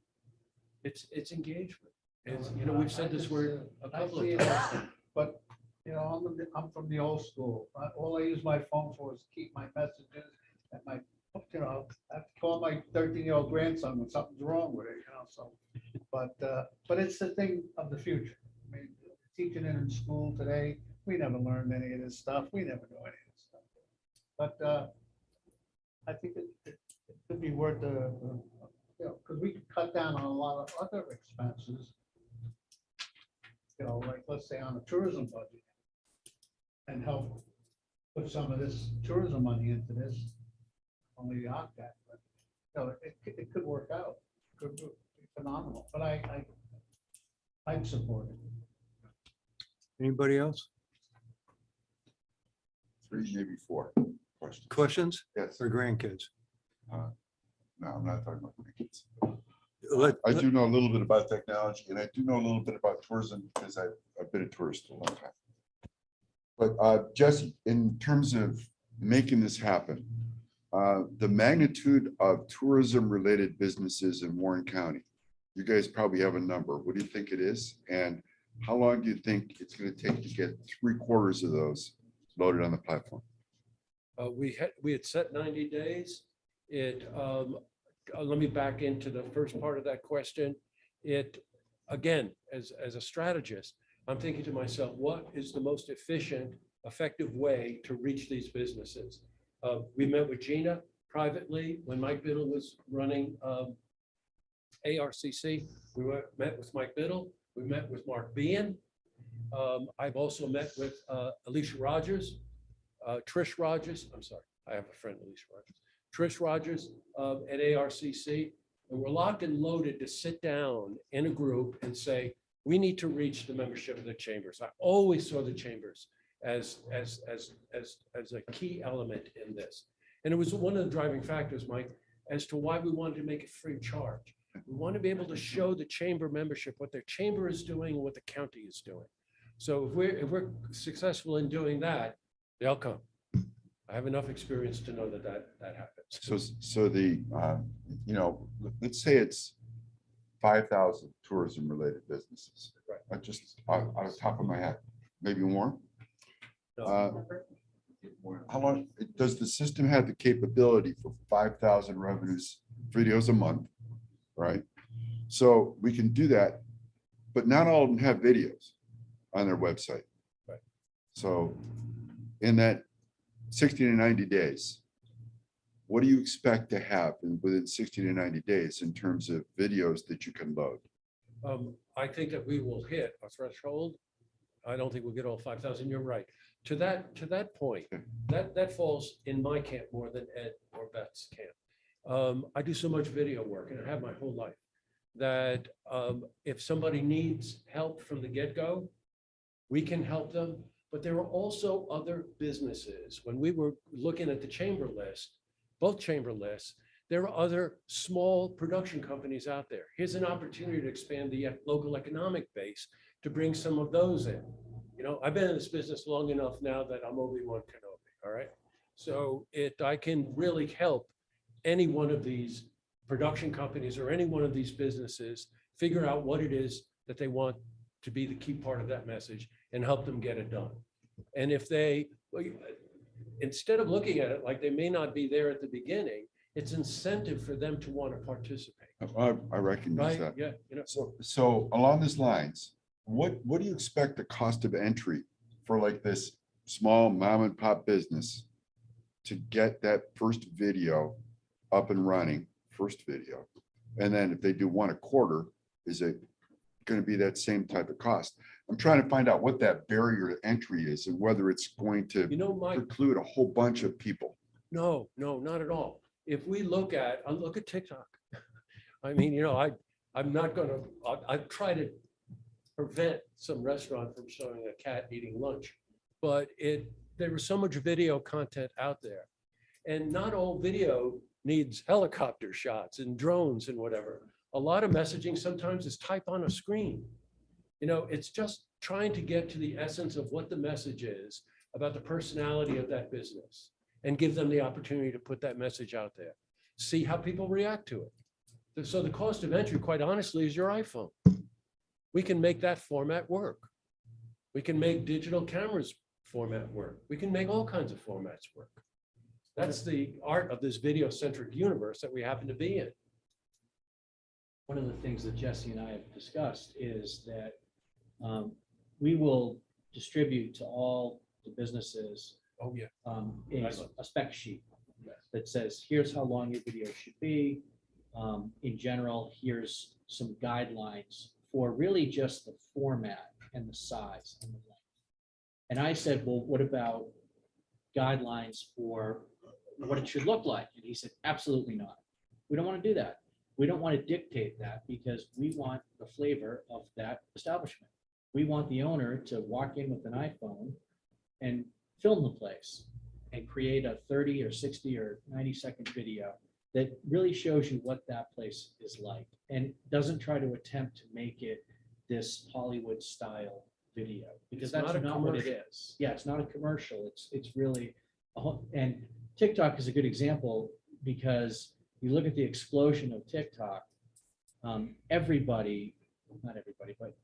It's engagement. We've said this word a couple of times. But, I'm from the old school. All I use my phone for is keep my messages and I have to call my 13-year-old grandson when something's wrong with it, so. But it's the thing of the future. I mean, teaching it in school today, we never learned any of this stuff. We never know any of this stuff. But I think it could be worth because we could cut down on a lot of other expenses. Like let's say on the tourism budget and help put some of this tourism money into this, only the OCTAC, but it could work out. It could be phenomenal, but I'd support it. Anybody else? 3, maybe 4 questions. Questions Yes. or grandkids? No, I'm not talking about the kids. Let- I do know a little bit about technology and I do know a little bit about tourism because I've been a tourist a long time. But Jesse, in terms of making this happen, the magnitude of tourism related businesses in Warren County, you guys probably have a number. What do you think it is? And how long do you think it's going to take to get 3/4 of those loaded on the platform? We had set 90 days. Let me back into the first part of that question. Again, as a strategist, I'm thinking to myself, what is the most efficient, effective way to reach these businesses? We met with Gina privately when Mike Biddle was running ARCC. We met with Mike Biddle. We met with Mark Bean. I've also met with Alicia Rogers, Trish Rogers. I'm sorry, I have a friend, Alicia Rogers. Trish Rogers at ARCC. And we're locked and loaded to sit down in a group and say, we need to reach the membership of the chambers. I always saw the chambers as a key element in this. And it was one of the driving factors, Mike, as to why we wanted to make it free of charge. We want to be able to show the chamber membership what their chamber is doing and what the county is doing. So if we're successful in doing that, they'll come. I have enough experience to know that happens. So the, let's say it's 5,000 tourism-related businesses. Right. Just out of the top of my head, maybe more. No. How long, does the system have the capability for 5,000 videos a month, right? So we can do that, but not all of them have videos on their website. Right. So in that 60 to 90 days, what do you expect to have within 60 to 90 days in terms of videos that you can load? I think that we will hit a threshold. I don't think we'll get all 5,000. You're right. To that point, that falls in my camp more than Ed or Beth's camp. I do so much video work and I have my whole life that if somebody needs help from the get-go, we can help them. But there are also other businesses. When we were looking at the chamber list, both chamber lists, there are other small production companies out there. Here's an opportunity to expand the local economic base to bring some of those in. You know, I've been in this business long enough now that I'm Obi-Wan Kenobi, all right? So I can really help any one of these production companies or any one of these businesses figure out what it is that they want to be the key part of that message and help them get it done. And if they, instead of looking at it like they may not be there at the beginning, it's incentive for them to want to participate. I recognize Right? that. Yeah, you know. So along these lines, what do you expect the cost of entry for like this small mom and pop business to get that first video up and running, first video? And then if they do one a quarter, is it going to be that same type of cost? I'm trying to find out what that barrier to entry is and whether it's going to preclude a whole bunch of people. No, not at all. If we look at TikTok, I mean, you know, I'm not going to, I try to prevent some restaurant from showing a cat eating lunch, but there was so much video content out there, and not all video needs helicopter shots and drones and whatever. A lot of messaging sometimes is type on a screen. You know, it's just trying to get to the essence of what the message is about the personality of that business and give them the opportunity to put that message out there. See how people react to it. So the cost of entry, quite honestly, is your iPhone. We can make that format work. We can make digital cameras format work. We can make all kinds of formats work. That's the art of this video-centric universe that we happen to be in. One of the things that Jesse and I have discussed is that we will distribute to all the businesses Oh, yeah. a spec sheet that says, here's how long your video should be. In general, here's some guidelines for really just the format and the size and the length. And I said, well, what about guidelines for what it should look like? And he said, absolutely not. We don't want to do that. We don't want to dictate that because we want the flavor of that establishment. We want the owner to walk in with an iPhone and film the place and create a 30 or 60 or 90-second video that really shows you what that place is like and doesn't try to attempt to make it this Hollywood style video because that's not what it is. Yeah, it's not a commercial. It's really and TikTok is a good example because you look at the explosion of TikTok. Everybody, not everybody, but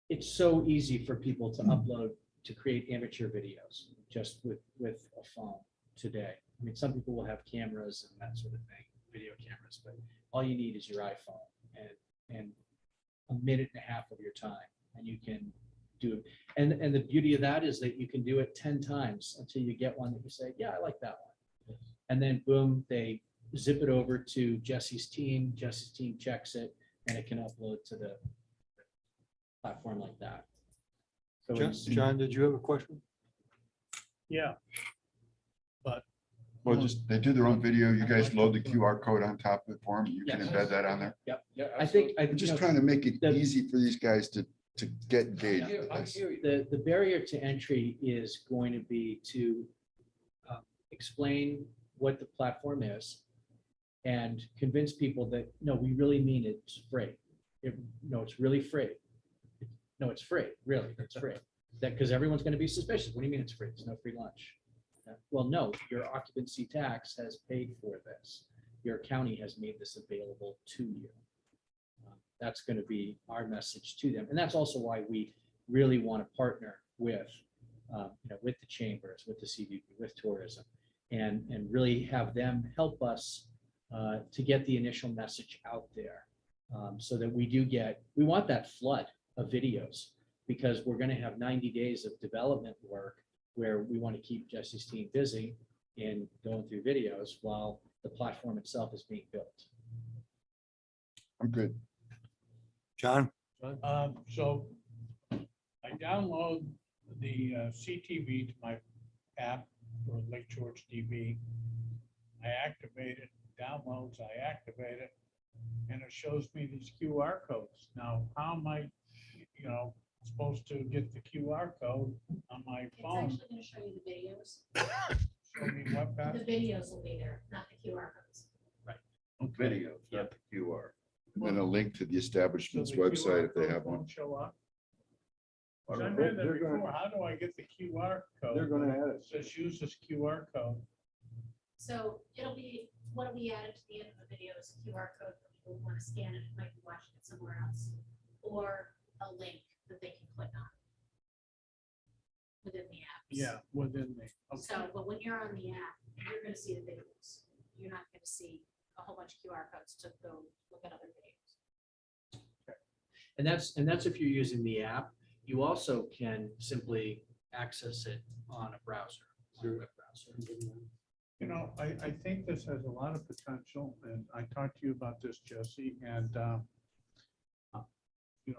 it's so easy for people to upload, to create amateur videos just with a phone today. I mean, some people will have cameras and that sort of thing, video cameras, but all you need is your iPhone and a minute and a half of your time, and you can do it. And the beauty of that is that you can do it 10 times until you get one that you say, yeah, I like that one. And then boom, they zip it over to Jesse's team. Jesse's team checks it, and it can upload to the platform like that. So John, did you have a question? Yeah. But. Well, just, they do their own video. You guys load the QR code on top of it for them. You can Yes. embed that on there. Yep. Yeah, I'm just trying to make it easy for these guys to get engaged with I this. hear you. The barrier to entry is going to be to explain what the platform is and convince people that, no, we really mean it's free. No, it's really free. No, it's free, really, it's free. That because everyone's going to be suspicious. What do you mean it's free? It's no free lunch. Well, no, your occupancy tax has paid for this. your county has made this available to you. That's going to be our message to them. And that's also why we really want to partner with, with the chambers, with the CVB, with tourism, and really have them help us to get the initial message out there, so that we want that flood of videos, because we're going to have 90 days of development work where we want to keep Jesse's team busy in going through videos while the platform itself is being built. I'm good. John? So I download the CTV to my app for Lake George TV. I activate it, downloads, I activate it, and it shows me these QR codes. Now, how am I, supposed to get the QR code on my It's phone? actually gonna show you the videos. Show me what, Beth? The videos will be there, not the QR codes. Video, not the QR. And then a link to the So establishment's the website if QR they have codes one. won't show up? Well, 'Cause I they're- read that they're gonna- before. How do I get the QR code? They're gonna add it. Says use this QR code. So it'll be, what'll be added to the end of the video is a QR code for people who want to scan it, who might be watching it somewhere else, or a link that they can click on within the app. Yeah, within the. okay. So, but when you're on the app, you're gonna see the videos. You're not gonna see a whole bunch of QR codes to go look at other videos. And that's if you're using the app. You also can simply access it on a browser, on a web browser. I think this has a lot of potential, and I talked to you about this, Jesse, and,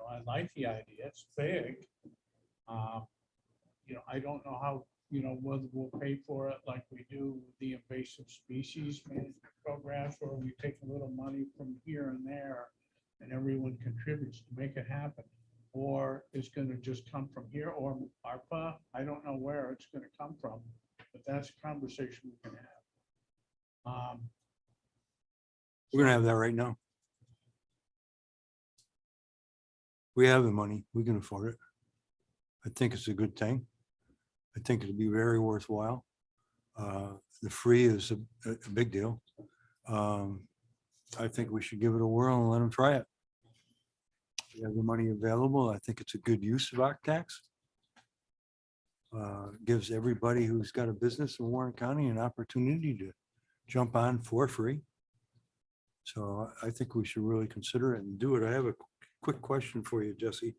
I like the idea. It's big. I don't know how, whether we'll pay for it like we do the invasive species management programs, where we take a little money from here and there and everyone contributes to make it happen. Or it's going to just come from here, or ARPA. I don't know where it's going to come from, but that's a conversation we can have. We're gonna have that right now. We have the money. We can afford it. I think it's a good thing. I think it'll be very worthwhile. The free is a big deal. I think we should give it a whirl and let them try it. We have the money available. I think it's a good use of our tax. Gives everybody who's got a business in Warren County an opportunity to jump on for free. So I think we should really consider it and do it. I have a quick question for you, Jesse.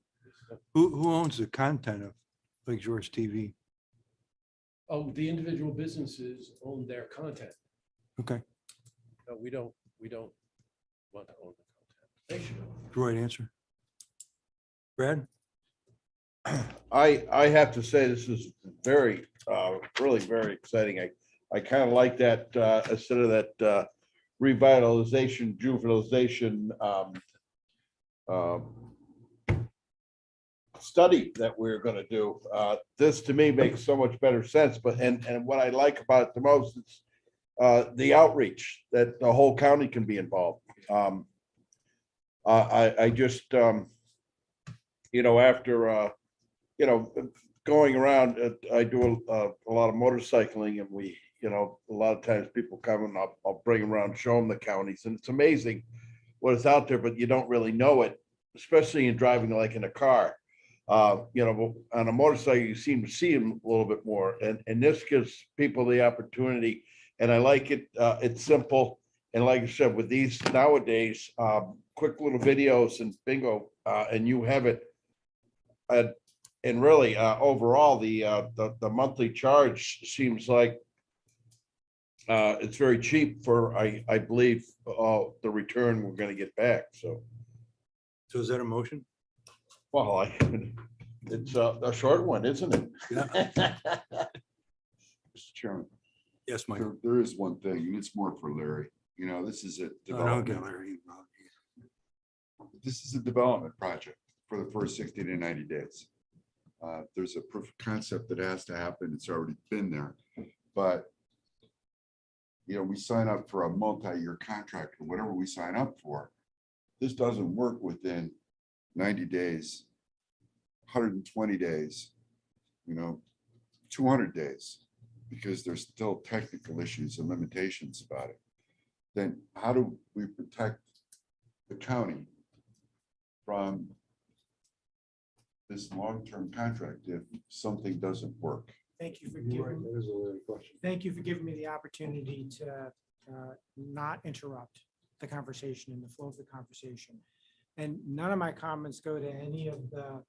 Who owns the content of Lake George TV? Oh, the individual businesses own their content. Okay, No, we don't want to own the content. They should. right answer. Brad? I have to say, this is very, really very exciting. I kind of like that, instead of that revitalization, juvenilization study that we're going to do. This to me makes so much better sense, but, and what I like about it the most is the outreach that the whole county can be involved. I just, after, going around, I do a lot of motorcycling, and we, a lot of times people come and I'll bring them around, show them the counties, and it's amazing what is out there, but you don't really know it, especially in driving like in a car. On a motorcycle, you seem to see them a little bit more, and this gives people the opportunity, and I like it. It's simple, and like I said, with these nowadays, quick little videos and bingo, and you have it. And really, overall, the monthly charge seems like it's very cheap for, I believe, the return we're going to get back. So is that a motion? well, it's a short one, isn't it? Mr. Chairman, Yes, Mike. there is one thing, and it's more for Larry. This is a No, don't get development. Larry. This is a development project for the first 60 to 90 days. There's a proof of concept that has to happen. It's already been there. But, we sign up for a multi-year contract or whatever we sign up for. This doesn't work within 90 days, 120 days, 200 days, because there's still technical issues and limitations about it. then how do we protect the county from this long-term contract if something doesn't work? Thank you for You're right, giving, that is a really question. thank you for giving me the opportunity to not interrupt the conversation and the flow of the conversation. And none of my comments go to any of the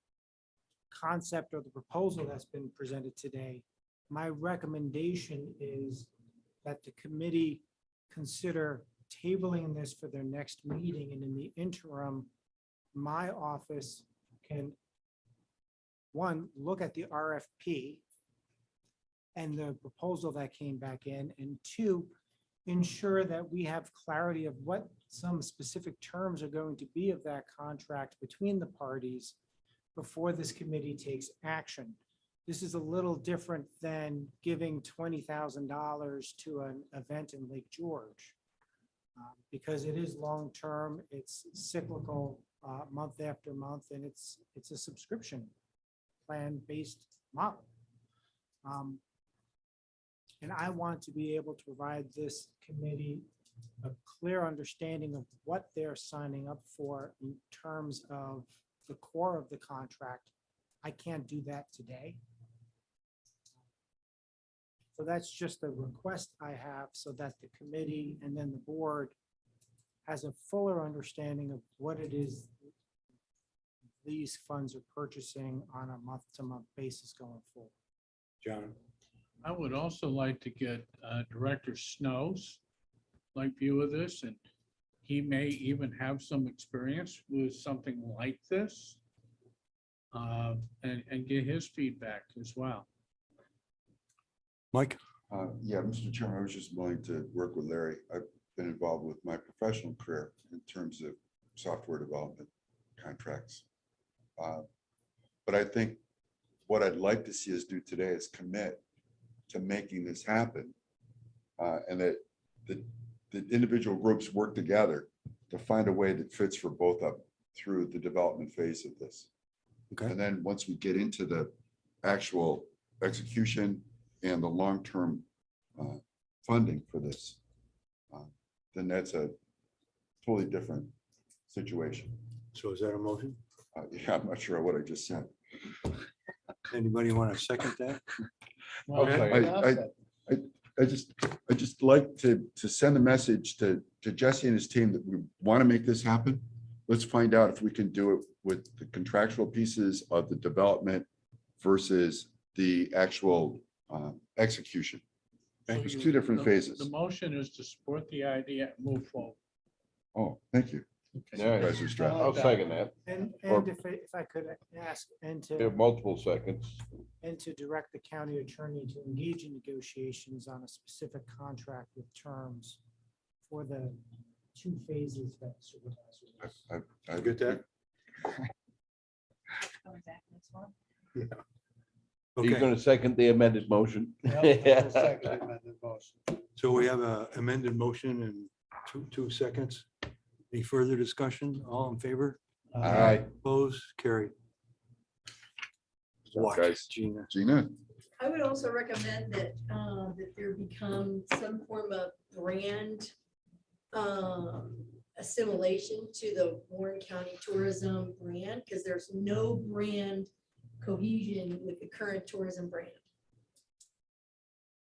concept or the proposal that's been presented today. My recommendation is that the committee consider tabling this for their next meeting, and in the interim, my office can, one, look at the RFP and the proposal that came back in, and two, ensure that we have clarity of what some specific terms are going to be of that contract between the parties before this committee takes action. This is a little different than giving $20,000 to an event in Lake George. Because it is long-term, it's cyclical, month after month, and it's a subscription plan-based model. And I want to be able to provide this committee a clear understanding of what they're signing up for in terms of the core of the contract. I can't do that today. So that's just a request I have so that the committee and then the board has a fuller understanding of what it is these funds are purchasing on a month-to-month basis going forward. John? I would also like to get Director Snow's view of this, and he may even have some experience with something like this, and get his feedback as well. Mike? Yeah, Mr. Chairman, I was just willing to work with Larry. I've been involved with my professional career in terms of software development contracts. But I think what I'd like to see us do today is commit to making this happen. And that the individual groups work together to find a way that fits for both of them through the development phase of this. Okay. And then once we get into the actual execution and the long-term funding for this, then that's a totally different situation. So is that a motion? Yeah, I'm not sure what I just said. Anybody want to second that? I just like to send a message to Jesse and his team that we want to make this happen. Let's find out if we can do it with the contractual pieces of the development versus the actual execution. There's two different phases. The motion is to support the idea and move forward. Oh, thank you. Supervisor Stroud. I'll second that. And Or- if I could ask, and We to have multiple seconds. and to direct the county attorney to engage in negotiations on a specific contract with terms for the two phases that supervisor. was- I Get that? Yeah. Are you Okay, going to second the amended motion? so we have a amended motion in two seconds. Any further discussion? All in favor? Aye. Opposed? Carried. Watch, Guys. Gina. Gina, I would also recommend that, that there become some form of brand assimilation to the Warren County Tourism brand, because there's no brand cohesion with the current tourism brand.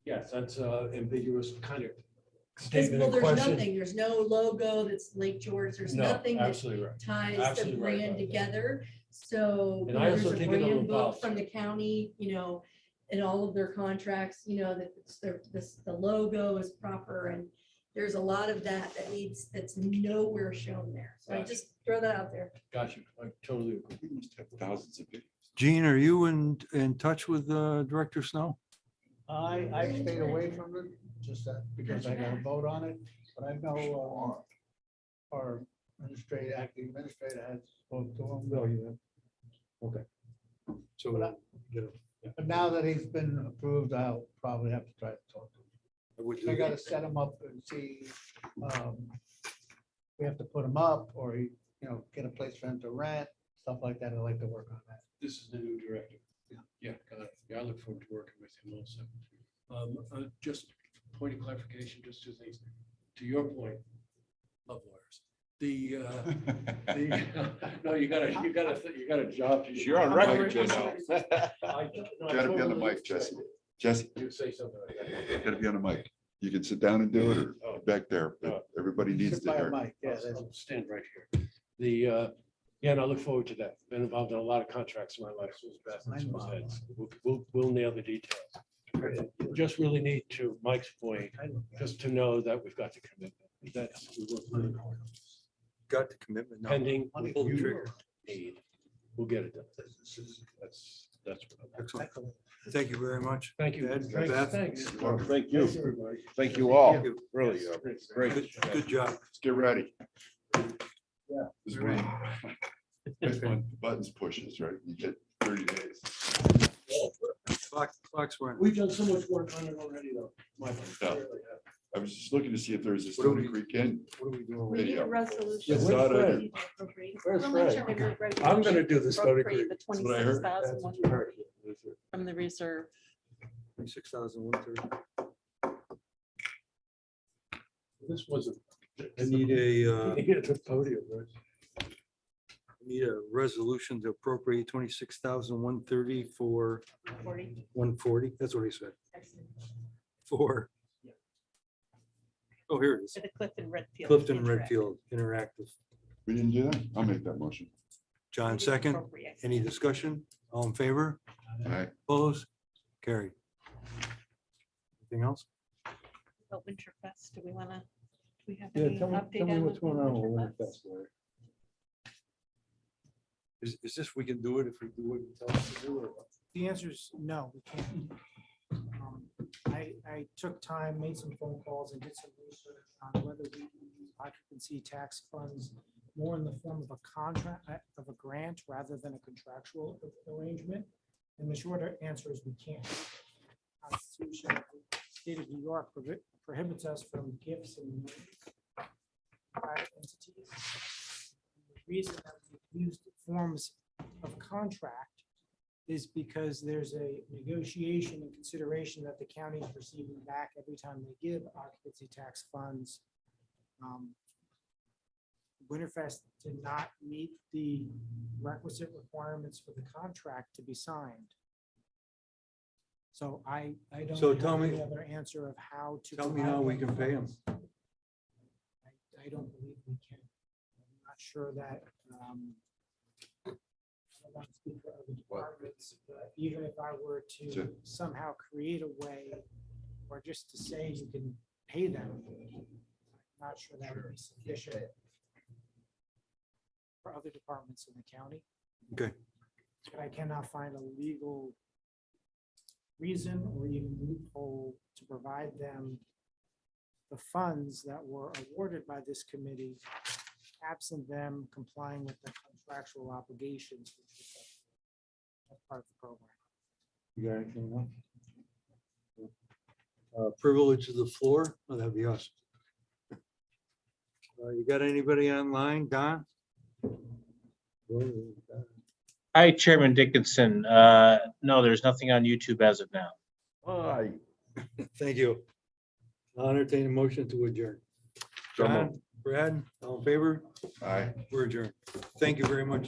Yes, that's ambiguous kind of Because, statement well, in there's question. nothing, there's no logo that's Lake George, there's No, nothing that absolutely right. ties the Absolutely right brand about that. together. So, And you I know, also there's a think it'll brand book evolve. from the county, you know, in all of their contracts, you know, that it's the logo is proper, and there's a lot of that needs, that's nowhere shown there. So I Gotcha. just throw that out there. Got you. I totally agree. we must have thousands of videos. Gene, are you in touch with Director Snow? I stayed away from it, just that because I got a vote on it, but I know our acting administrator has spoke to him. No, you have. Okay. So, But But now that he's been approved, I'll probably have to try to talk to him. I would I do gotta that. set him up and see, we have to put him up, or he, get a place for him to rent, stuff like that. I'd like to work on that. This is the new director. Yeah, got it. Yeah, I look forward to working with him also. Just point of clarification, just two things. To your point, Love lawyers. No, you got a job. to do. You're on record, you know. Gotta be on the mic, Jesse. Jesse, You say something like that. gotta be on the mic. You can sit down and do it or back there, but everybody needs Sit to by a hear. mic, yeah, I'll stand right here. Yeah, and I look forward to that. Been involved in a lot of contracts in my life. So it's best in people's heads. We'll nail the details. Just really need to Mike's point, just to know that we've got the commitment. That's we work really hard. Got the commitment. now. Pending. Pull the you trigger. need. We'll get it done. That's. Excellent. Thank you very much. Thank you. Ed, Thanks. Beth. Thanks. Well, thank you. everybody. Thank you all. Thank you. Really, great. Good job. Let's get ready. Yeah. This is when the buttons pushes, right? You get 30 days. Clock's running. We've done so much work on it already, though. Mike. Yeah. I was just looking to see if there's a What do Stony we- Creek Inn. What are we doing? We need Video. a resolution. Yeah, It's where's not Fred? a- Where's We'll make Fred? sure we do a I'm gonna resolution do the Stony appropriate Creek. The That's what I heard. 26,130 from the reserve. 26,130. This wasn't. I need a, Needed the podium, right? need a resolution to appropriate 26,130 for 140. That's what he said. For. Oh, here it is. For the Clifton Redfield. Clifton Interactive. Redfield Interactive. We didn't do that? I'll make that motion. John second. Appropriate. Any discussion? All in favor? All right. Opposed? Carried. Anything else? About Winterfest, do we want to, do we have Yeah, any tell me update on what's going on with Winterfest? Winterfest, Larry. Is this, we can do it if we do what you tell us to do, or what? The answer is no, we can't. I took time, made some phone calls and did some research on whether we can use occupancy tax funds more in the form of a contract, of a grant rather than a contractual arrangement. And the shorter answer is we can't. Constitution of the State of New York prohibits us from gifts and loans to private entities. The reason that we used forms of contract is because there's a negotiation and consideration that the county is receiving back every time they give occupancy tax funds. Winterfest did not meet the requisite requirements for the contract to be signed. So I don't So have tell me- any other answer of how to. Tell me provide how we them can pay them. funds. I don't believe we can. I'm not sure that. I don't want to speak for other departments, but even if I were to Sure. somehow create a way, or just to say you can pay them, I'm not sure that would be sufficient for other departments in the county. Okay. But I cannot find a legal reason or even loophole to provide them the funds that were awarded by this committee, absent them complying with the contractual obligations. Which is part of the program. You got anything else? Privilege of the floor? Oh, that'd be us. You got anybody online, Don? Hi, Chairman Dickinson. No, there's nothing on YouTube as of now. Hi. Thank you. I'll entertain a motion to adjourn. So moved. John, Brad, all in favor? Aye. We're adjourned. Thank you very much.